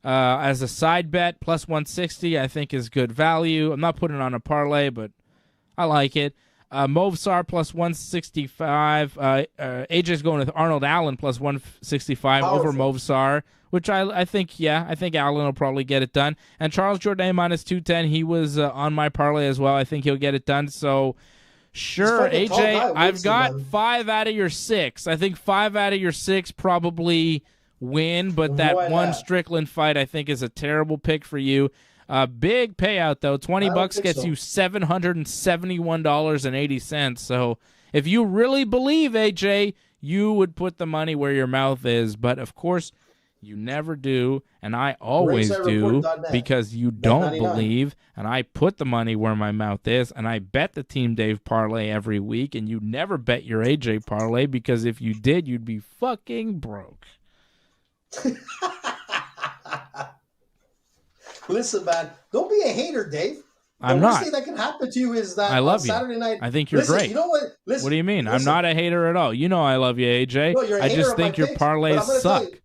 Speaker 1: as a side bet. Plus 160 I think is good value. I'm not putting it on a parlay, but I like it. Movsar plus 165. AJ's going with Arnold Allen plus 165 over
Speaker 3: Powerful.
Speaker 1: Movsar, which I think Allen will probably get it done. And Charles Jourdain minus 210. He was on my parlay as well. I think he'll get it done. So, sure,
Speaker 3: fighting a tall
Speaker 1: AJ,
Speaker 3: guy,
Speaker 1: I've
Speaker 3: Woodson,
Speaker 1: got
Speaker 3: man.
Speaker 1: 5 out of your 6. I think 5 out of your 6 probably win, but that
Speaker 3: Why
Speaker 1: one
Speaker 3: not?
Speaker 1: Strickland fight I think is a terrible pick for you. Big payout though. $20
Speaker 3: think
Speaker 1: gets
Speaker 3: so.
Speaker 1: you $771.80. So if you really believe, AJ, you would put the money where your mouth is. But of course, you never do, and I always do
Speaker 3: RingsideReport.net.
Speaker 1: because you don't
Speaker 3: 99.
Speaker 1: believe. And I put the money where my mouth is, and I bet the Team Dave parlay every week. And you never bet your AJ parlay because if you did, you'd be fucking broke.
Speaker 3: Listen, man, don't be a hater, Dave.
Speaker 1: I'm
Speaker 3: the worst
Speaker 1: not.
Speaker 3: thing that can happen to you is that
Speaker 1: I love
Speaker 3: on
Speaker 1: you.
Speaker 3: Saturday night.
Speaker 1: I think you're
Speaker 3: listen,
Speaker 1: great.
Speaker 3: You know what? Listen.
Speaker 1: What do you mean? I'm
Speaker 3: listen.
Speaker 1: not a hater at all. You know I love you, AJ.
Speaker 3: No, you're a
Speaker 1: I
Speaker 3: hater
Speaker 1: just
Speaker 3: of my
Speaker 1: think your
Speaker 3: picks, but
Speaker 1: parlays
Speaker 3: I'm gonna tell
Speaker 1: suck.
Speaker 3: you-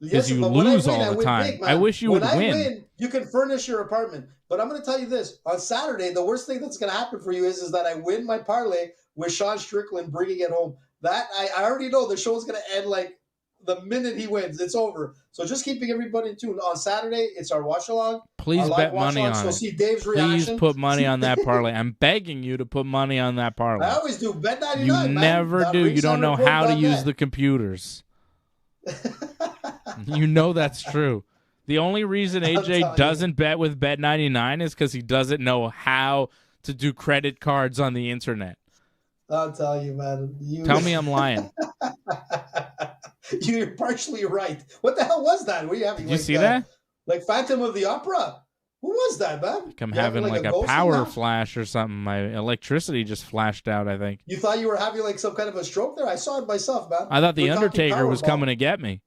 Speaker 1: Because you
Speaker 3: but when I
Speaker 1: lose
Speaker 3: win,
Speaker 1: all the
Speaker 3: win
Speaker 1: time.
Speaker 3: big, man.
Speaker 1: I wish you
Speaker 3: when
Speaker 1: would
Speaker 3: I
Speaker 1: win.
Speaker 3: You can furnish your apartment. But I'm going to tell you this. On Saturday, the worst thing that's going to happen for you is that I win my parlay with Sean Strickland bringing it home. That I already know the show's going to end like the minute he wins. It's over. So just keeping everybody tuned. On Saturday, it's our watch-along.
Speaker 1: Please
Speaker 3: our live
Speaker 1: bet money
Speaker 3: watch-along,
Speaker 1: on
Speaker 3: so
Speaker 1: it.
Speaker 3: see Dave's
Speaker 1: Please
Speaker 3: reaction.
Speaker 1: put money on that parlay. I'm begging you to put money on that parlay.
Speaker 3: I always do. Bet 99,
Speaker 1: You
Speaker 3: man.
Speaker 1: never
Speaker 3: Dot
Speaker 1: do. You don't know how to
Speaker 3: ringsidereport.net.
Speaker 1: use the computers. You know that's true. The only reason
Speaker 3: telling
Speaker 1: AJ
Speaker 3: you.
Speaker 1: doesn't bet with Bet99 is because he doesn't know how to do credit cards on the internet.
Speaker 3: I'll tell you, man.
Speaker 1: Tell me I'm lying.
Speaker 3: You're partially right. What the hell was that? Were you having?
Speaker 1: Did you see that?
Speaker 3: Like Phantom of the Opera. Who was that, man?
Speaker 1: I'm
Speaker 3: You
Speaker 1: having like a
Speaker 3: ghost in
Speaker 1: power
Speaker 3: there?
Speaker 1: flash or something. My electricity just flashed out, I think.
Speaker 3: You thought you were having like some kind of a stroke there? I saw it myself, man.
Speaker 1: I thought the
Speaker 3: We're talking
Speaker 1: Undertaker was
Speaker 3: Powerball.
Speaker 1: coming to get me.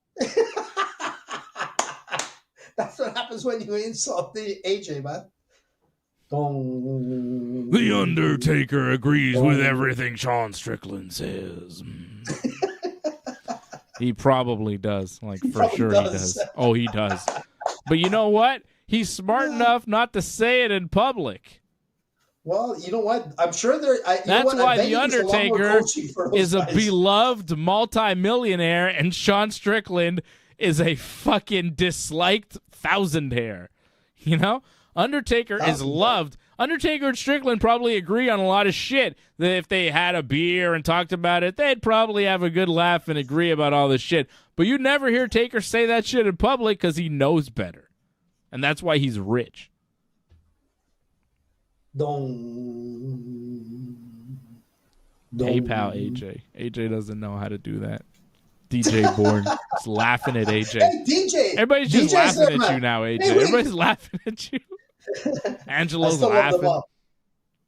Speaker 3: That's what happens when you insult the AJ, man. Dong.
Speaker 1: The Undertaker agrees with everything Sean Strickland says. He probably does. Like, for
Speaker 3: probably
Speaker 1: sure
Speaker 3: does.
Speaker 1: he does. Oh, he does. But you know what? He's smart enough not to say it in public.
Speaker 3: Well, you know what? I'm sure there.
Speaker 1: That's why The
Speaker 3: a
Speaker 1: Undertaker is a beloved multimillionaire, and Sean Strickland is a fucking disliked thousandaire. You know? Undertaker is loved. Undertaker and Strickland probably agree on a lot of shit. That if they had a beer and talked about it, they'd probably have a good laugh and agree about all this shit. But you never hear Taker say that shit in public because he knows better. And that's why he's rich. PayPal AJ. AJ doesn't know how to do that. DJ Bourne is laughing at AJ.
Speaker 3: Hey, DJ.
Speaker 1: Everybody's just
Speaker 3: DJ's
Speaker 1: laughing
Speaker 3: there,
Speaker 1: at
Speaker 3: man.
Speaker 1: you now, AJ.
Speaker 3: Hey, wait.
Speaker 1: Everybody's laughing at you.
Speaker 3: I
Speaker 1: Angelo's
Speaker 3: still love them
Speaker 1: laughing.
Speaker 3: all.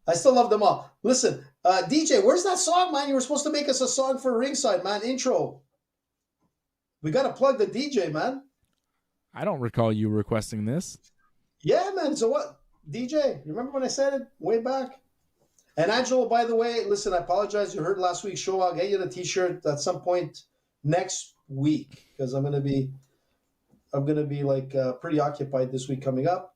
Speaker 3: I still love them all. Listen, DJ, where's that song, man? You were supposed to make us a song for Ringside, man. Intro. We got to plug the DJ, man.
Speaker 1: I don't recall you requesting this.
Speaker 3: Yeah, man. So what? DJ, you remember when I said it way back? And Angelo, by the way, listen, I apologize. You heard last week's show. I'll get you the T-shirt at some point next week because I'm gonna be like pretty occupied this week coming up.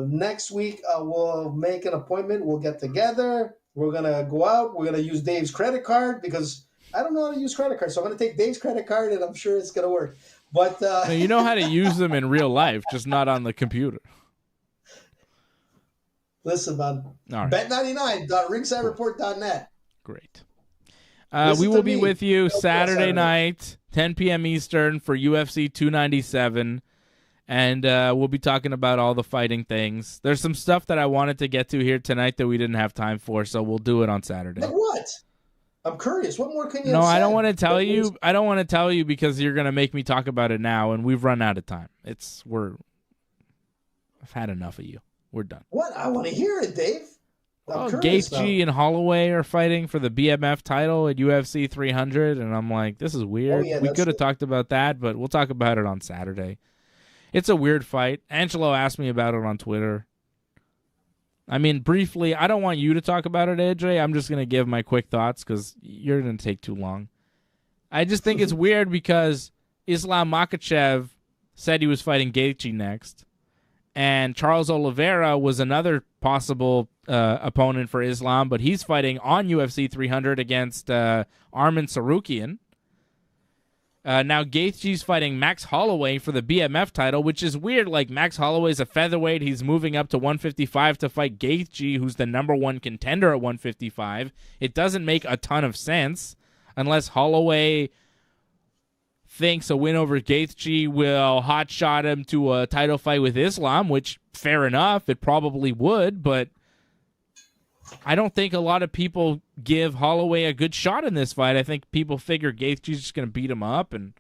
Speaker 3: Next week, we'll make an appointment. We'll get together. We're gonna go out. We're gonna use Dave's credit card because I don't know how to use credit cards. So I'm gonna take Dave's credit card, and I'm sure it's gonna work. But
Speaker 1: No, you know how to use them in real life, just not on the computer.
Speaker 3: listen, man.
Speaker 1: All right.
Speaker 3: Bet99.ringsidereport.net.
Speaker 1: Great. We will be with you Saturday night, 10 p.m. Eastern for UFC 297. And we'll be talking about all the fighting things. There's some stuff that I wanted to get to here tonight that we didn't have time for, so we'll do it on Saturday.
Speaker 3: Like what? I'm curious. What more can you
Speaker 1: No,
Speaker 3: say?
Speaker 1: I don't want to tell you. I don't want to tell you because you're going to make me talk about it now, and we've run out of time. I've had enough of you. We're done.
Speaker 3: What? I want to hear it, Dave.
Speaker 1: Gaethje and Holloway are fighting for the BMF title at UFC 300, and I'm like, this is weird. We could have talked about that, but we'll talk about it on Saturday. It's a weird fight. Angelo asked me about it on Twitter. I mean, briefly, I don't want you to talk about it, AJ. I'm just going to give my quick thoughts because you're going to take too long. I just think it's weird because Islam Makhachev said he was fighting Gaethje next, and Charles Oliveira was another possible opponent for Islam, but he's fighting on UFC 300 against Arman Tsarukyan. Now Gaethje's fighting Max Holloway for the BMF title, which is weird. Like, Max Holloway's a featherweight. He's moving up to 155 to fight Gaethje, who's the number one contender at 155. It doesn't make a ton of sense unless Holloway thinks a win over Gaethje will hotshot him to a title fight with Islam, which, fair enough, it probably would, but I don't think a lot of people give Holloway a good shot in this fight. I think people figure Gaethje's just going to beat him up, and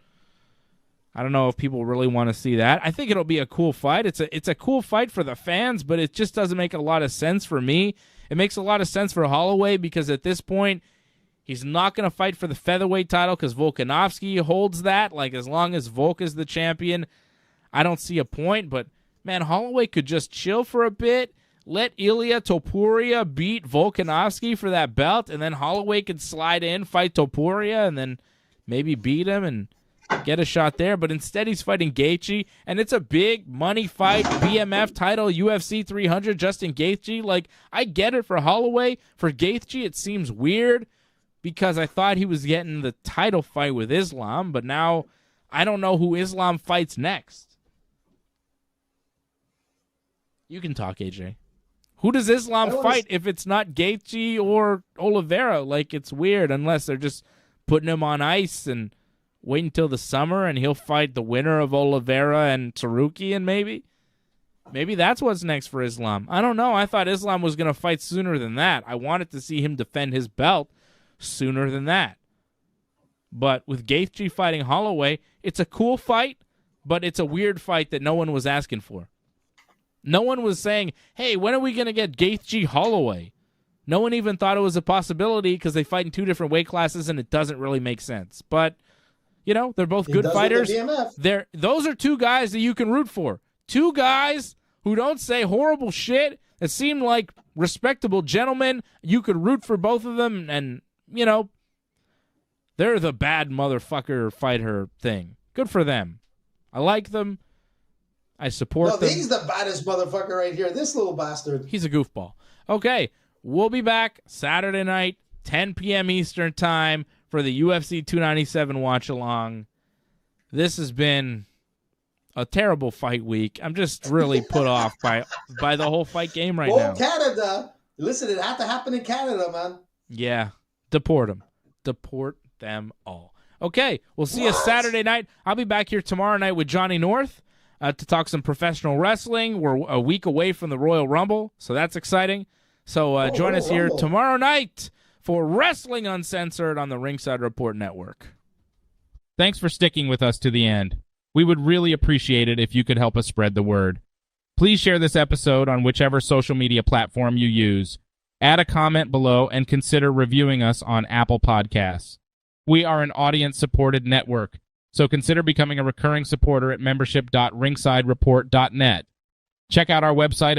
Speaker 1: I don't know if people really want to see that. I think it'll be a cool fight. It's a cool fight for the fans, but it just doesn't make a lot of sense for me. It makes a lot of sense for Holloway because at this point, he's not going to fight for the featherweight title because Volkanovski holds that. Like, as long as Volk is the champion, I don't see a point. But, man, Holloway could just chill for a bit. Let Ilia Topuria beat Volkanovski for that belt, and then Holloway could slide in, fight Topuria, and then maybe beat him and get a shot there. But instead, he's fighting Gaethje, and it's a big money fight, BMF title, UFC 300, Justin Gaethje. Like, I get it for Holloway. For Gaethje, it seems weird because I thought he was getting the title fight with Islam, but now I don't know who Islam fights next. You can talk, AJ. Who does Islam fight if it's not Gaethje or Oliveira? Like, it's weird unless they're just putting him on ice and wait until the summer and he'll fight the winner of Oliveira and Tsarukyan maybe. Maybe that's what's next for Islam. I don't know. I thought Islam was going to fight sooner than that. I wanted to see him defend his belt sooner than that. But with Gaethje fighting Holloway, it's a cool fight, but it's a weird fight that no one was asking for. No one was saying, hey, when are we going to get Gaethje Holloway? No one even thought it was a possibility because they fight in two different weight classes and it doesn't really make sense. But, you know, they're both good fighters. Those are two guys that you can root for. Two guys who don't say horrible shit that seem like respectable gentlemen. You could root for both of them and, you know, they're the bad motherfucker fighter thing. Good for them. I like them. I support them.
Speaker 3: He's the baddest motherfucker right here. This little bastard.
Speaker 1: He's a goofball. Okay, we'll be back Saturday night, 10 p.m. Eastern time for the UFC 297 watch-along. This has been a terrible fight week. I'm just really put off by the whole fight game right now.
Speaker 3: Canada. Listen, it had to happen in Canada, man.
Speaker 1: Yeah, deport them. Deport them all. Okay, we'll see you Saturday night. I'll be back here tomorrow night with Johnny North. To talk some professional wrestling. We're a week away from the Royal Rumble, so that's exciting. So join us here tomorrow night for Wrestling Uncensored on the Ringside Report Network. Thanks for sticking with us to the end. We would really appreciate it if you could help us spread the word. Please share this episode on whichever social media platform you use. Add a comment below and consider reviewing us on Apple Podcasts. We are an audience-supported network, so consider becoming a recurring supporter at membership.ringsidereport.net. Check out our website